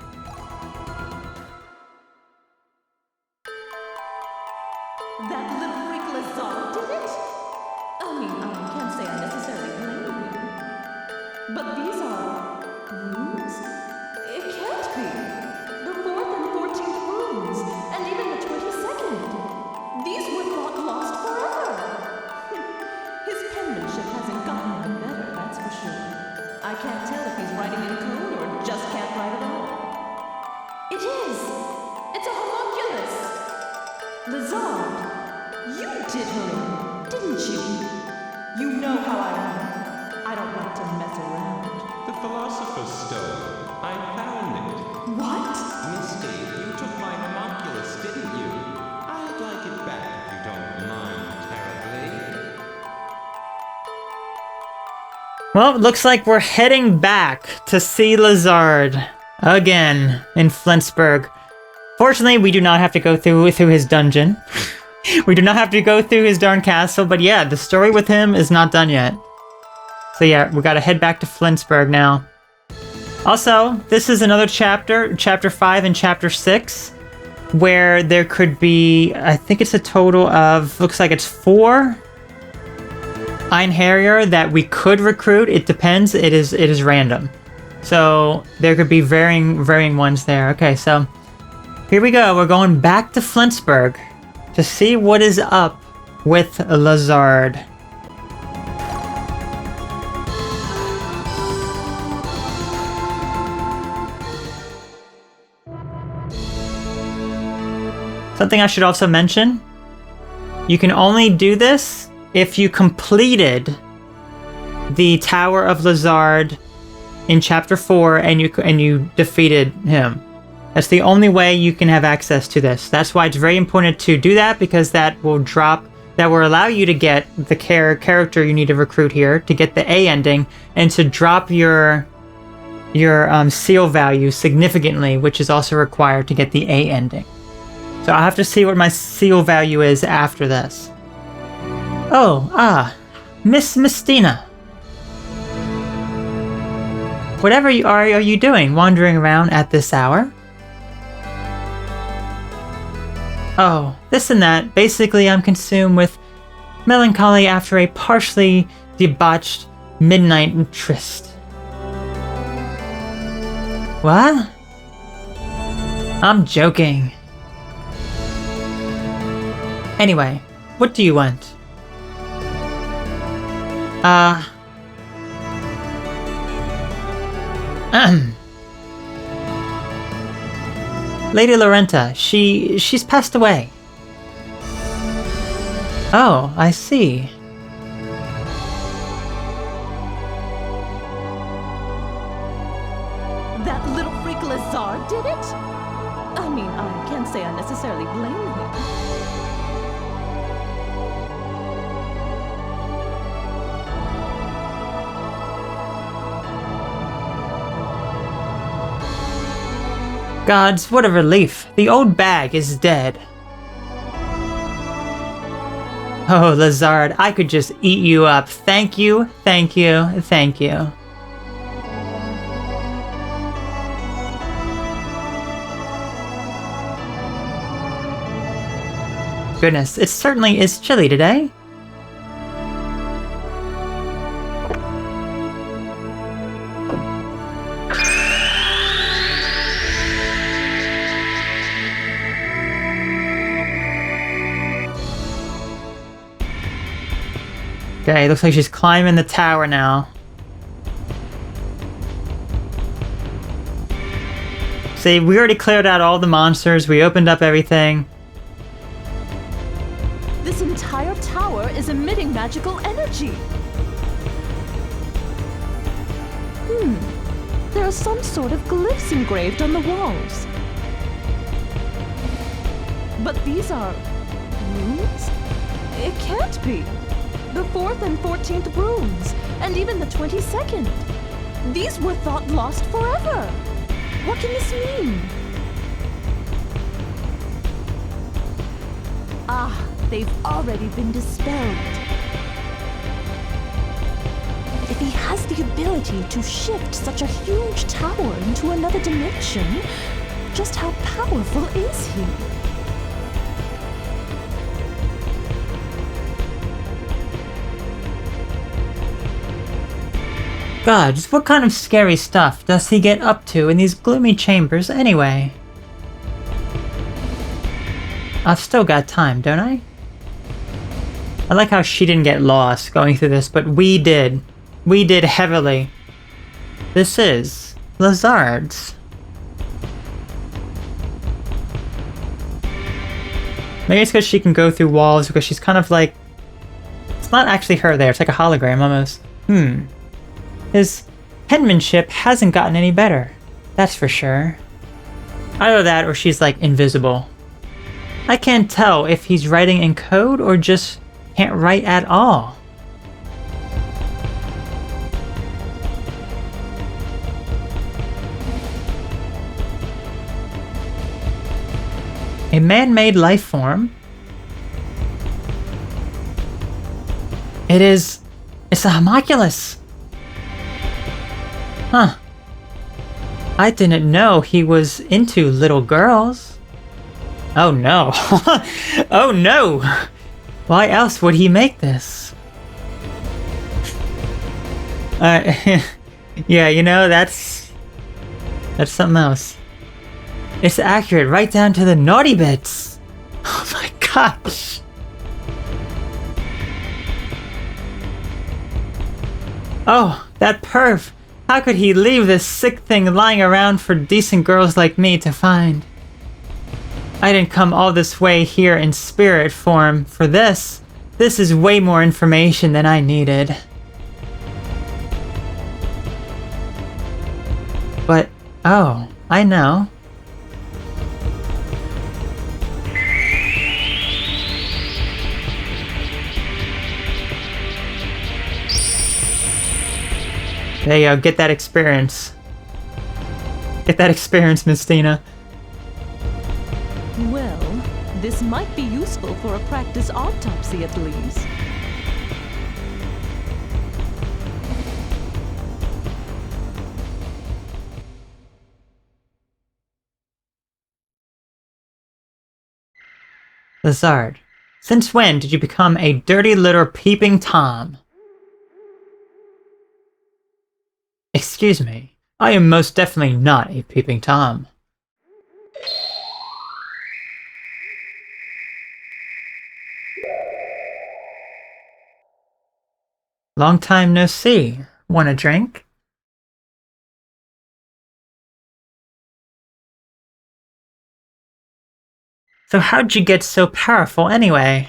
That little freak Lezard did it? I mean, I can't say I necessarily blame him. But these are runes? It can't be. The 4th and 14th runes, and even the 22nd. These were thought lost forever. His penmanship hasn't gotten any better, that's for sure. I can't tell if he's writing in code or just can't write at all. It is! It's a homunculus! Lezard, you did her in, didn't you? You know how I am. I don't like to mess around. The Philosopher's Stone. I found it. What? Misty, you took my homunculus, didn't you? I'd like it back if you don't mind terribly. Well, it looks like we're heading back to see Lezard again in Flenceburg. Fortunately, we do not have to go through his dungeon. We do not have to go through his darn castle, but yeah, the story with him is not done yet. So yeah, we gotta head back to Flenceburg now. Also, this is another chapter, Chapter 5 and Chapter 6, where there could be, I think it's a total of, looks like it's 4 Ein Harrier that we could recruit. It depends. It is random. So there could be varying ones there. Okay, so here we go. We're going back to Flenceburg to see what is up with Lezard. Something I should also mention, you can only do this if you completed the Tower of Lezard in Chapter 4 and you defeated him. That's the only way you can have access to this. That's why it's very important to do that, because that will allow you to get the character you need to recruit here, to get the A ending, and to drop your seal value significantly, which is also required to get the A ending. So I'll have to see what my seal value is after this. Oh, Miss Mystina. Whatever are you doing, wandering around at this hour? Oh, this and that. Basically, I'm consumed with melancholy after a partially debauched midnight tryst. What? I'm joking. Anyway, what do you want? Lady Lorenta, she's passed away. Oh, I see. That little freak Lezard did it? I mean, I can't say I necessarily blame him. Gods, what a relief. The old bag is dead. Oh, Lezard, I could just eat you up. Thank you, thank you, thank you. Goodness, it certainly is chilly today. Okay, looks like she's climbing the tower now. See, we already cleared out all the monsters. We opened up everything. This entire tower is emitting magical energy. There are some sort of glyphs engraved on the walls. But these are runes? It can't be. The 4th and 14th runes, and even the 22nd. These were thought lost forever. What can this mean? They've already been dispelled. If he has the ability to shift such a huge tower into another dimension, just how powerful is he? Gods, what kind of scary stuff does he get up to in these gloomy chambers anyway? I've still got time, don't I? I like how she didn't get lost going through this, but we did. We did heavily. This is Lezard's. Maybe it's because she can go through walls, because she's kind of like... It's not actually her there, it's like a hologram almost. His penmanship hasn't gotten any better. That's for sure. Either that or she's like invisible. I can't tell if he's writing in code or just can't write at all. A man-made life form. It's a homunculus. Huh. I didn't know he was into little girls. Oh no. Oh no! Why else would he make this? Yeah, you know, that's something else. It's accurate right down to the naughty bits. Oh my gosh. Oh, that perv. How could he leave this sick thing lying around for decent girls like me to find? I didn't come all this way here in spirit form for this. This is way more information than I needed. But, oh, I know. There you go, get that experience. Get that experience, Mystina. Well, this might be useful for a practice autopsy at least. Lezard, since when did you become a dirty little peeping Tom? Excuse me, I am most definitely not a peeping Tom. Long time no see. Want a drink? So how'd you get so powerful anyway?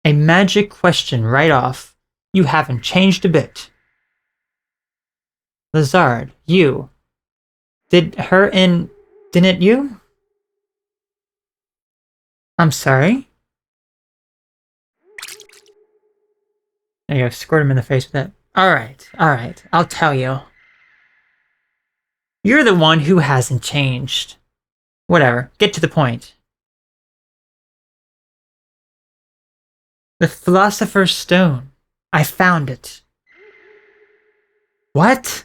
A magic question right off. You haven't changed a bit. Lezard, you. Didn't you? I'm sorry? There you go, squirt him in the face with that. Alright, I'll tell you. You're the one who hasn't changed. Whatever, get to the point. The Philosopher's Stone. I found it. What?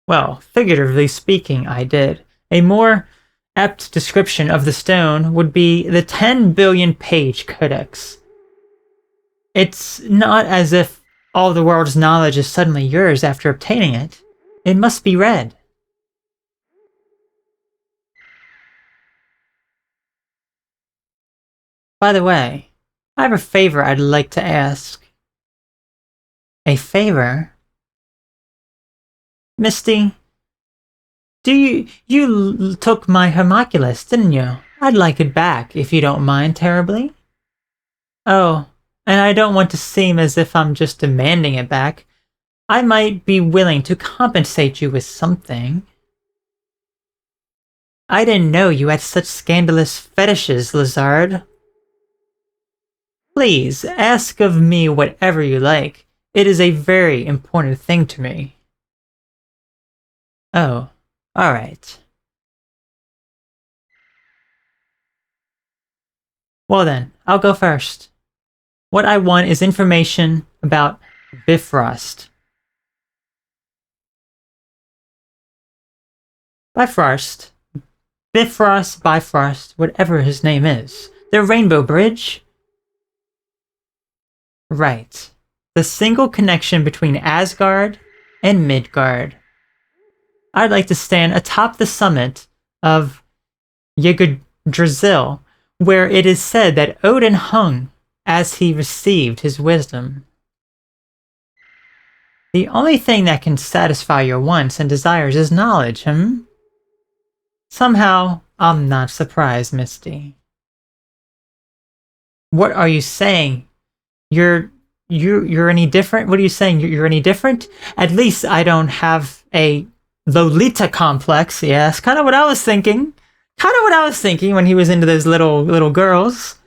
Well, figuratively speaking, I did. A more apt description of the stone would be the 10 billion page codex. It's not as if all the world's knowledge is suddenly yours after obtaining it. It must be read. By the way, I have a favor I'd like to ask. A favor? Misty, you took my homunculus, didn't you? I'd like it back, if you don't mind terribly. Oh, and I don't want to seem as if I'm just demanding it back. I might be willing to compensate you with something. I didn't know you had such scandalous fetishes, Lezard. Please, ask of me whatever you like. It is a very important thing to me. Oh, alright. Well then, I'll go first. What I want is information about Bifrost. Bifrost, whatever his name is. The Rainbow Bridge? Right. The single connection between Asgard and Midgard. I'd like to stand atop the summit of Yggdrasil, where it is said that Odin hung as he received his wisdom. The only thing that can satisfy your wants and desires is knowledge, Somehow, I'm not surprised, Misty. What are you saying? You're any different? What are you saying? You're any different? At least I don't have a Lolita complex. Yeah, that's kind of what I was thinking. When he was into those little girls.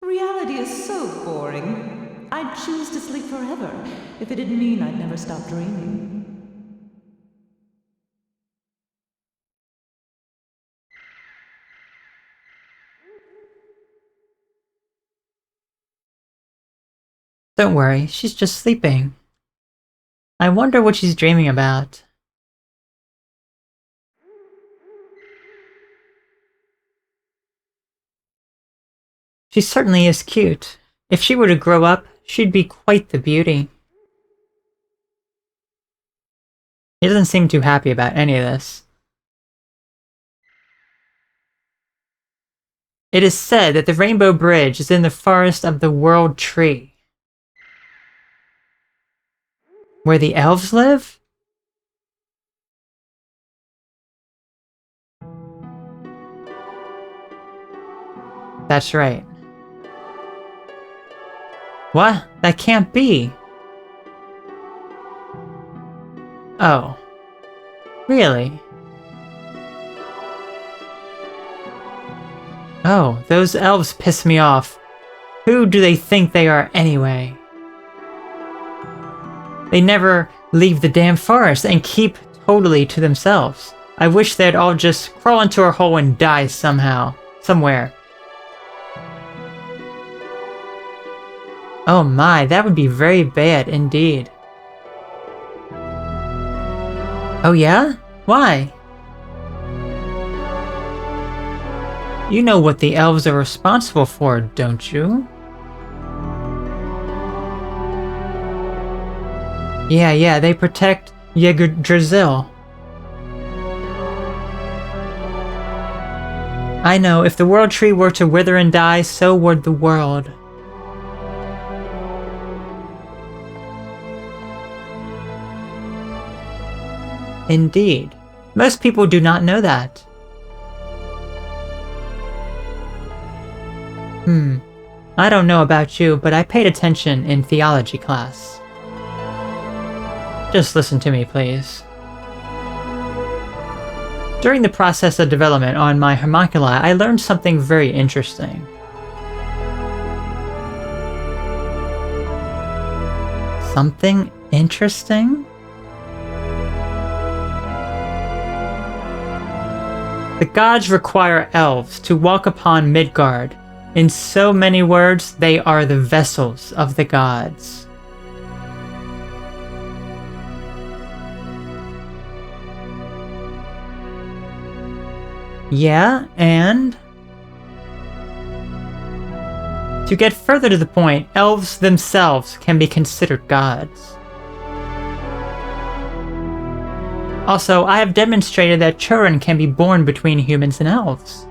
Reality is so boring. I'd choose to sleep forever if it didn't mean I'd never stop dreaming. Don't worry, she's just sleeping. I wonder what she's dreaming about. She certainly is cute. If she were to grow up, she'd be quite the beauty. He doesn't seem too happy about any of this. It is said that the Rainbow Bridge is in the forest of the World Tree. Where the elves live? That's right. What? That can't be. Oh. Really? Oh, those elves piss me off. Who do they think they are anyway? They never leave the damn forest and keep totally to themselves. I wish they'd all just crawl into a hole and die somehow. Somewhere. Oh my, that would be very bad indeed. Oh yeah? Why? You know what the elves are responsible for, don't you? Yeah, they protect Yggdrasil. I know, if the World Tree were to wither and die, so would the world. Indeed. Most people do not know that. I don't know about you, but I paid attention in theology class. Just listen to me, please. During the process of development on my homunculi, I learned something very interesting. Something interesting? The gods require elves to walk upon Midgard. In so many words, they are the vessels of the gods. Yeah, and? To get further to the point, elves themselves can be considered gods. Also, I have demonstrated that children can be born between humans and elves.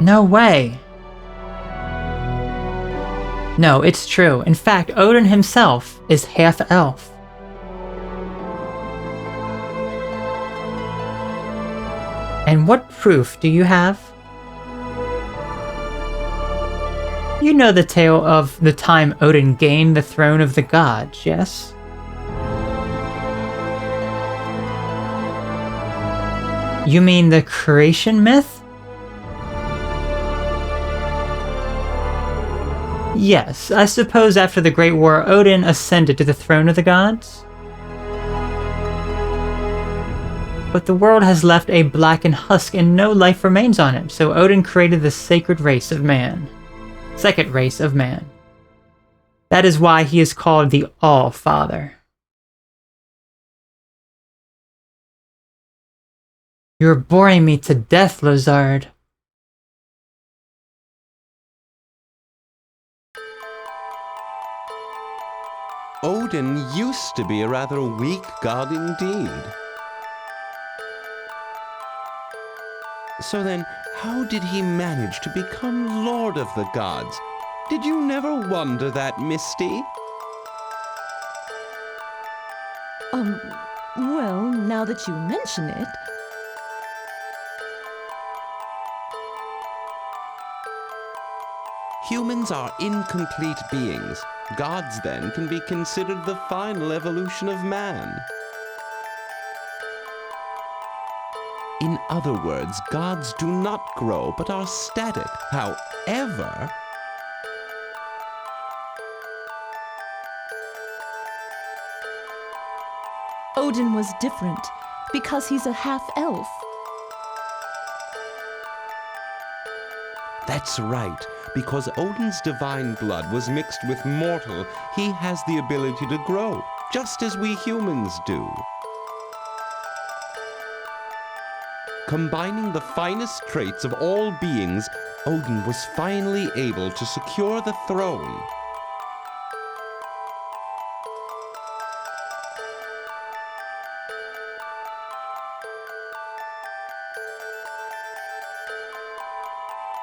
No way. No, it's true. In fact, Odin himself is half elf. And what proof do you have? You know the tale of the time Odin gained the throne of the gods, yes? You mean the creation myth? Yes, I suppose after the Great War, Odin ascended to the throne of the gods. But the world has left a blackened husk and no life remains on it, so Odin created the sacred race of man. Second race of man. That is why he is called the All-Father. You're boring me to death, Lezard. Odin used to be a rather weak god indeed. So then, how did he manage to become Lord of the Gods? Did you never wonder that, Misty? Well, now that you mention it... Humans are incomplete beings. Gods, then, can be considered the final evolution of man. In other words, gods do not grow, but are static. However, Odin was different, because he's a half-elf. that's right. Because Odin's divine blood was mixed with mortal, he has the ability to grow, just as we humans do. Combining the finest traits of all beings, Odin was finally able to secure the throne.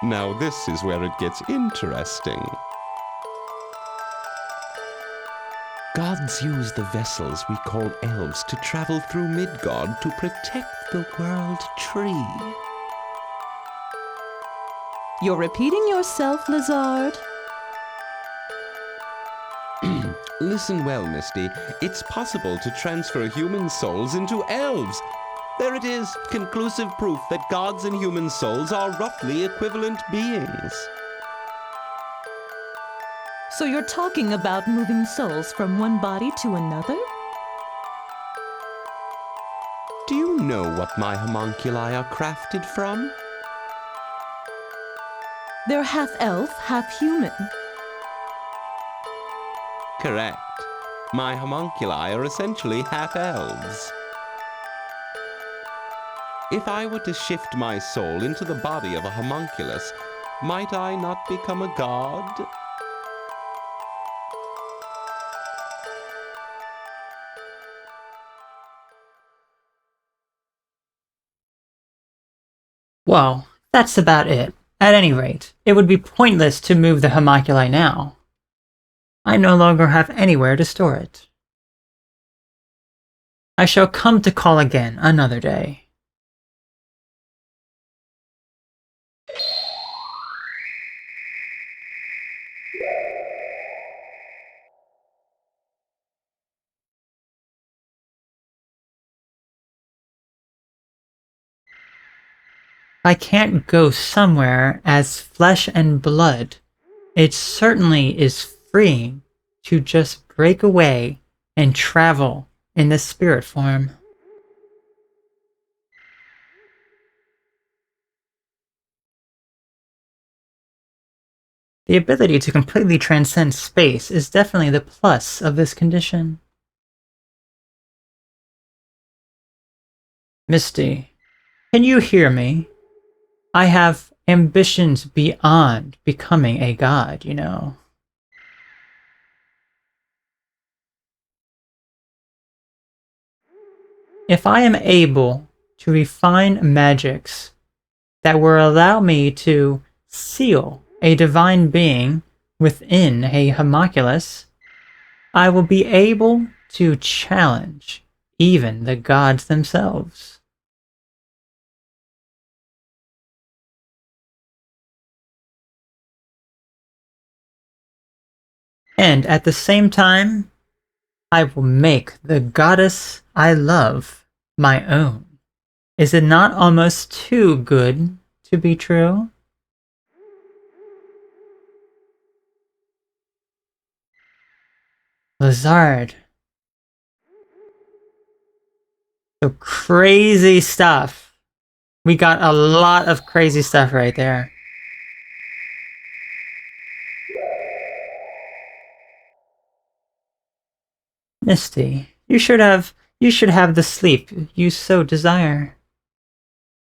Now this is where it gets interesting. Gods use the vessels we call elves to travel through Midgard to protect the World Tree. You're repeating yourself, Lezard. Listen well, Misty. It's possible to transfer human souls into elves. There it is, conclusive proof that gods and human souls are roughly equivalent beings. So you're talking about moving souls from one body to another? Do you know what my homunculi are crafted from? They're half elf, half human. Correct. My homunculi are essentially half elves. If I were to shift my soul into the body of a homunculus, might I not become a god? Well, that's about it. At any rate, it would be pointless to move the homunculi now. I no longer have anywhere to store it. I shall come to call again another day. I can't go somewhere as flesh and blood. It certainly is freeing to just break away and travel in the spirit form. The ability to completely transcend space is definitely the plus of this condition. Misty, can you hear me? I have ambitions beyond becoming a god, you know. If I am able to refine magics that will allow me to seal a divine being within a homunculus, I will be able to challenge even the gods themselves. And at the same time, I will make the goddess I love my own. Is it not almost too good to be true? Lezard. So crazy stuff. We got a lot of crazy stuff right there. Misty, you should have the sleep you so desire.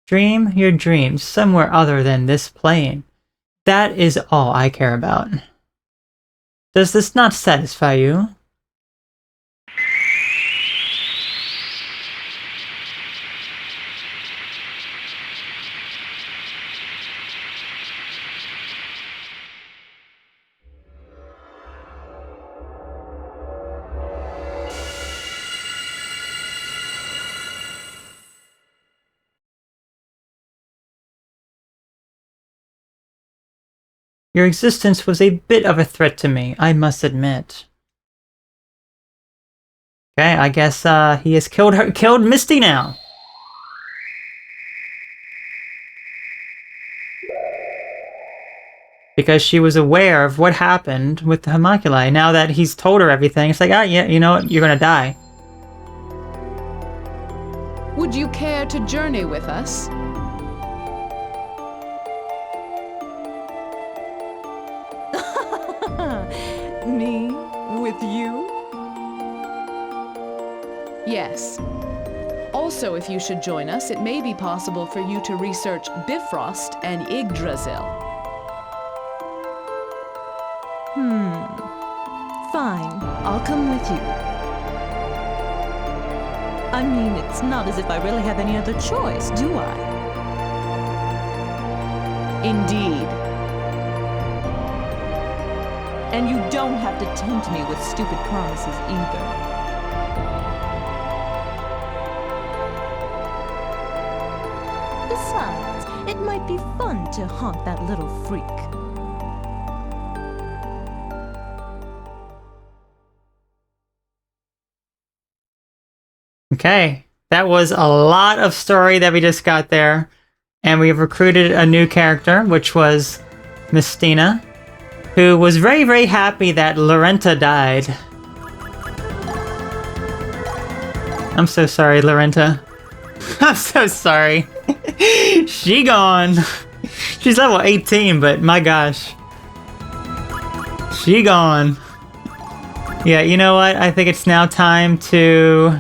Dream your dreams somewhere other than this plane. That is all I care about. Does this not satisfy you? Your existence was a bit of a threat to me, I must admit. Okay, I guess he has killed Misty now. Because she was aware of what happened with the homunculi. Now that he's told her everything, it's like, ah, yeah, you know what, you're gonna die. Would you care to journey with us? Me? With you? Yes. Also, if you should join us, it may be possible for you to research Bifrost and Yggdrasil. Fine, I'll come with you. I mean, it's not as if I really have any other choice, do I? Indeed. And you don't have to tempt me with stupid promises either. Besides, it might be fun to haunt that little freak. Okay, that was a lot of story that we just got there. And we have recruited a new character, which was Mystina, who was very, very happy that Lorenta died. I'm so sorry, Lorenta. I'm so sorry. She gone. She's level 18, but my gosh. She gone. Yeah, you know what? I think it's now time to...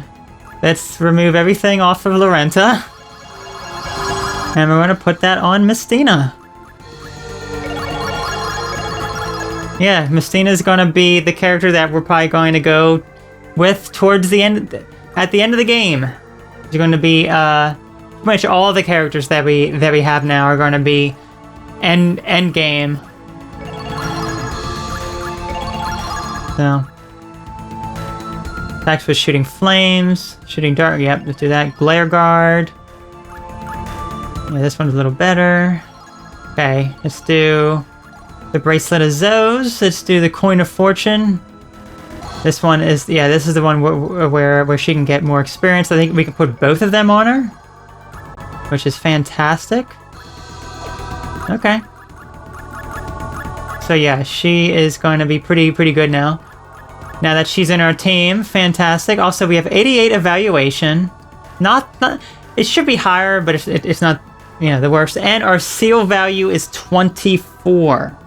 Let's remove everything off of Lorenta. And we're going to put that on Mystina. Yeah, Mystina is going to be the character that we're probably going to go with towards the end, at the end of the game. It's going to be pretty much all the characters that we have now are going to be end game. So, attacks with shooting flames, shooting dark. Yep, let's do that. Glare guard. Yeah, this one's a little better. Okay, let's do the Bracelet of Zoes. Let's do the Coin of Fortune. This one is, yeah, this is the one where she can get more experience. I think we can put both of them on her, which is fantastic. Okay. So yeah, she is going to be pretty good now. Now that she's in our team, fantastic. Also, we have 88 evaluation. Not it should be higher, but it's not, you know, the worst. And our seal value is 24.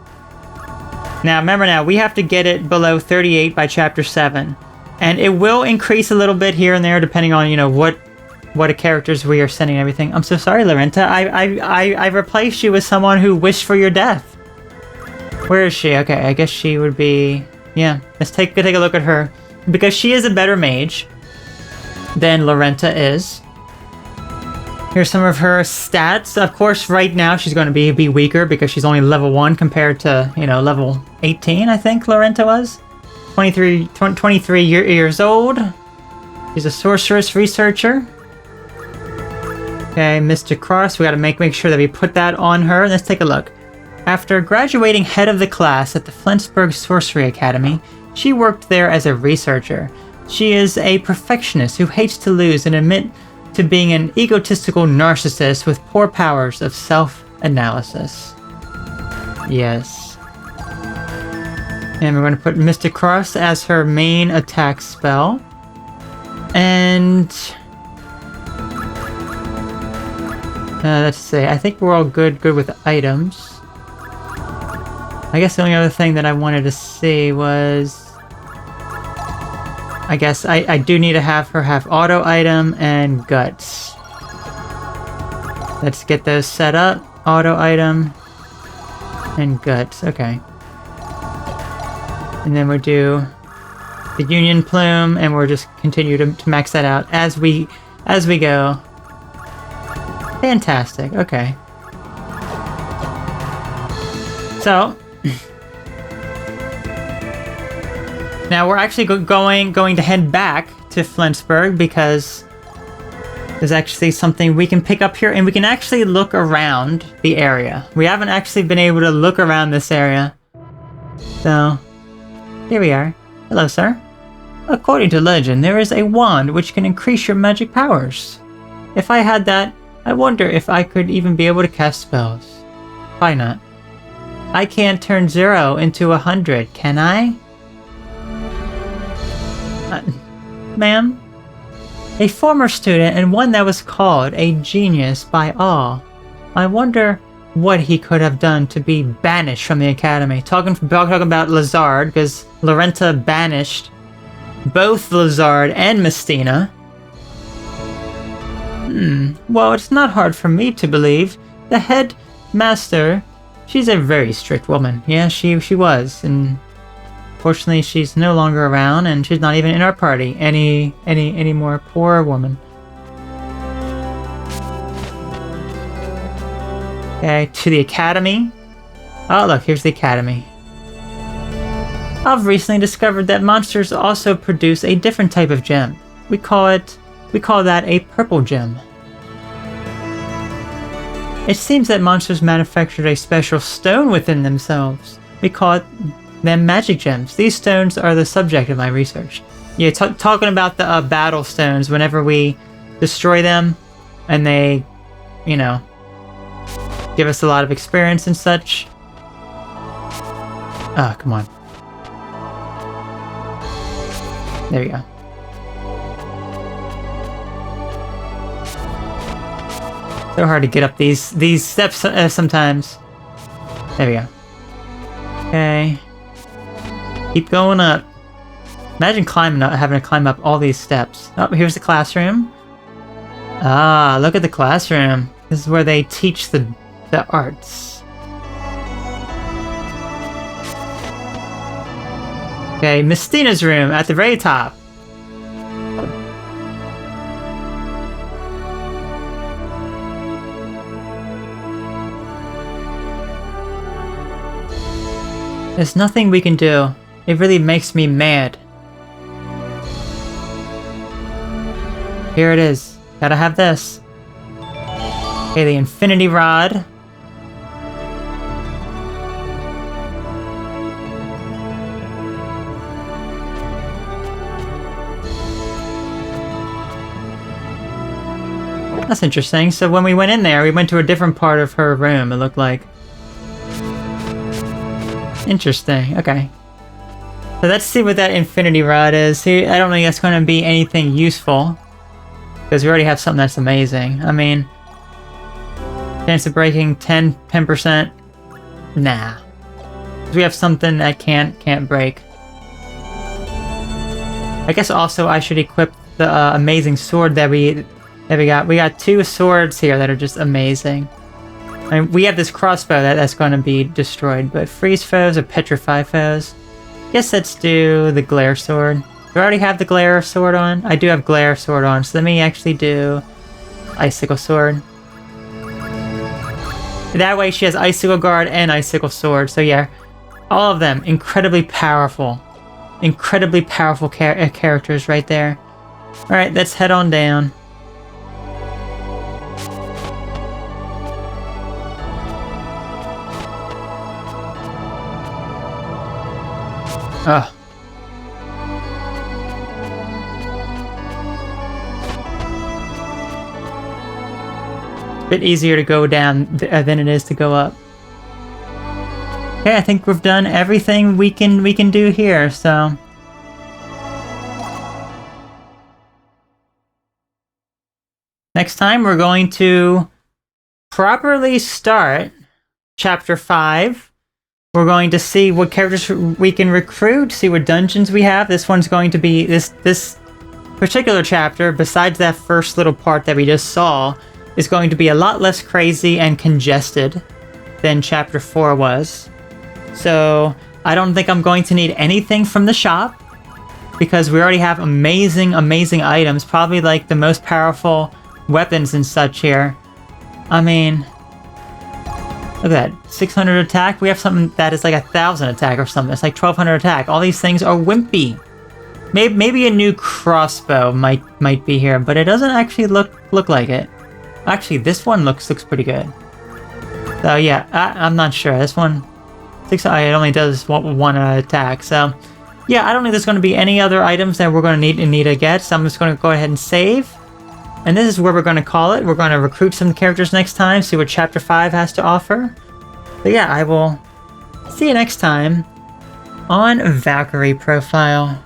Now, remember now, we have to get it below 38 by Chapter 7. And it will increase a little bit here and there, depending on, you know, what characters we are sending and everything. I'm so sorry, Lorenta. I replaced you with someone who wished for your death. Where is she? Okay, I guess she would be... Yeah, let's take a look at her. Because she is a better mage than Lorenta is. Here's some of her stats. Of course, right now she's going to be weaker because she's only level 1 compared to, you know, level 18, I think Lorenta was. 23 years old. She's a sorceress researcher. Okay, Mystic Cross. We got to make sure that we put that on her. Let's take a look. After graduating head of the class at the Flenceburg Sorcery Academy, she worked there as a researcher. She is a perfectionist who hates to lose and admit to being an egotistical narcissist with poor powers of self-analysis. Yes. And we're going to put Mystic Cross as her main attack spell. And... let's see, I think we're all good with items. I guess the only other thing that I wanted to see was... I guess I do need to have her have auto item and guts. Let's get those set up. Auto item and guts. Okay. And then we'll do the Union Plume, and we'll just continue to max that out as we go. Fantastic. Okay. So now we're actually going to head back to Flenceburg because there's actually something we can pick up here, and we can actually look around the area. We haven't actually been able to look around this area. So, here we are. Hello, sir. According to legend, there is a wand which can increase your magic powers. If I had that, I wonder if I could even be able to cast spells. Why not? I can't turn 0 into 100, can I? Ma'am? A former student and one that was called a genius by all. I wonder what he could have done to be banished from the academy. Talking about Lezard, because Lorenta banished both Lezard and Mystina. Well, it's not hard for me to believe. The head master, she's a very strict woman. Yeah, she was, and fortunately she's no longer around, and she's not even in our party anymore. Poor woman. Okay, to the academy. Oh, look, here's the academy. I've recently discovered that monsters also produce a different type of gem. We call that a purple gem. It seems that monsters manufactured a special stone within themselves. We call them magic gems. These stones are the subject of my research. Yeah, talking about the battle stones, whenever we destroy them, and they, you know, give us a lot of experience and such. Ah, come on. There we go. So hard to get up these steps sometimes. There we go. Okay. Keep going up. Imagine climbing up, having to climb up all these steps. Oh, here's the classroom. Ah, look at the classroom. This is where they teach the arts. Okay, Mystina's room at the very top. There's nothing we can do. It really makes me mad. Here it is. Gotta have this. Okay, the infinity rod. That's interesting. So when we went in there, we went to a different part of her room, it looked like. Interesting, okay. So let's see what that infinity rod is. See, I don't think that's going to be anything useful, because we already have something that's amazing. I mean, chance of breaking 10%? Nah. We have something that can't break. I guess also I should equip the amazing sword that we got. We got 2 swords here that are just amazing. And we have this crossbow that's going to be destroyed, but freeze foes or petrify foes. Guess let's do the glare sword. Do I already have the glare sword on? I do have glare sword on, so let me actually do icicle sword. That way she has icicle guard and icicle sword, so yeah. All of them, incredibly powerful. Incredibly powerful characters right there. Alright, let's head on down. Ugh. A bit easier to go down than it is to go up. Okay, I think we've done everything we can do here, so. Next time we're going to properly start Chapter 5. We're going to see what characters we can recruit, see what dungeons we have. This one's going to be, this particular chapter, besides that first little part that we just saw, is going to be a lot less crazy and congested than Chapter 4 was. So I don't think I'm going to need anything from the shop, because we already have amazing items, probably like the most powerful weapons and such here. I mean, look at that, 600 attack. We have something that is like 1,000 attack or something. It's like 1,200 attack. All these things are wimpy. Maybe a new crossbow might be here, but it doesn't actually look like it. Actually, this one looks pretty good. So yeah, I'm not sure. This one, it only does one attack. So yeah, I don't think there's going to be any other items that we're going to need to get. So I'm just going to go ahead and save. And this is where we're going to call it. We're going to recruit some characters next time, see what Chapter 5 has to offer. But yeah, I will see you next time on Valkyrie Profile.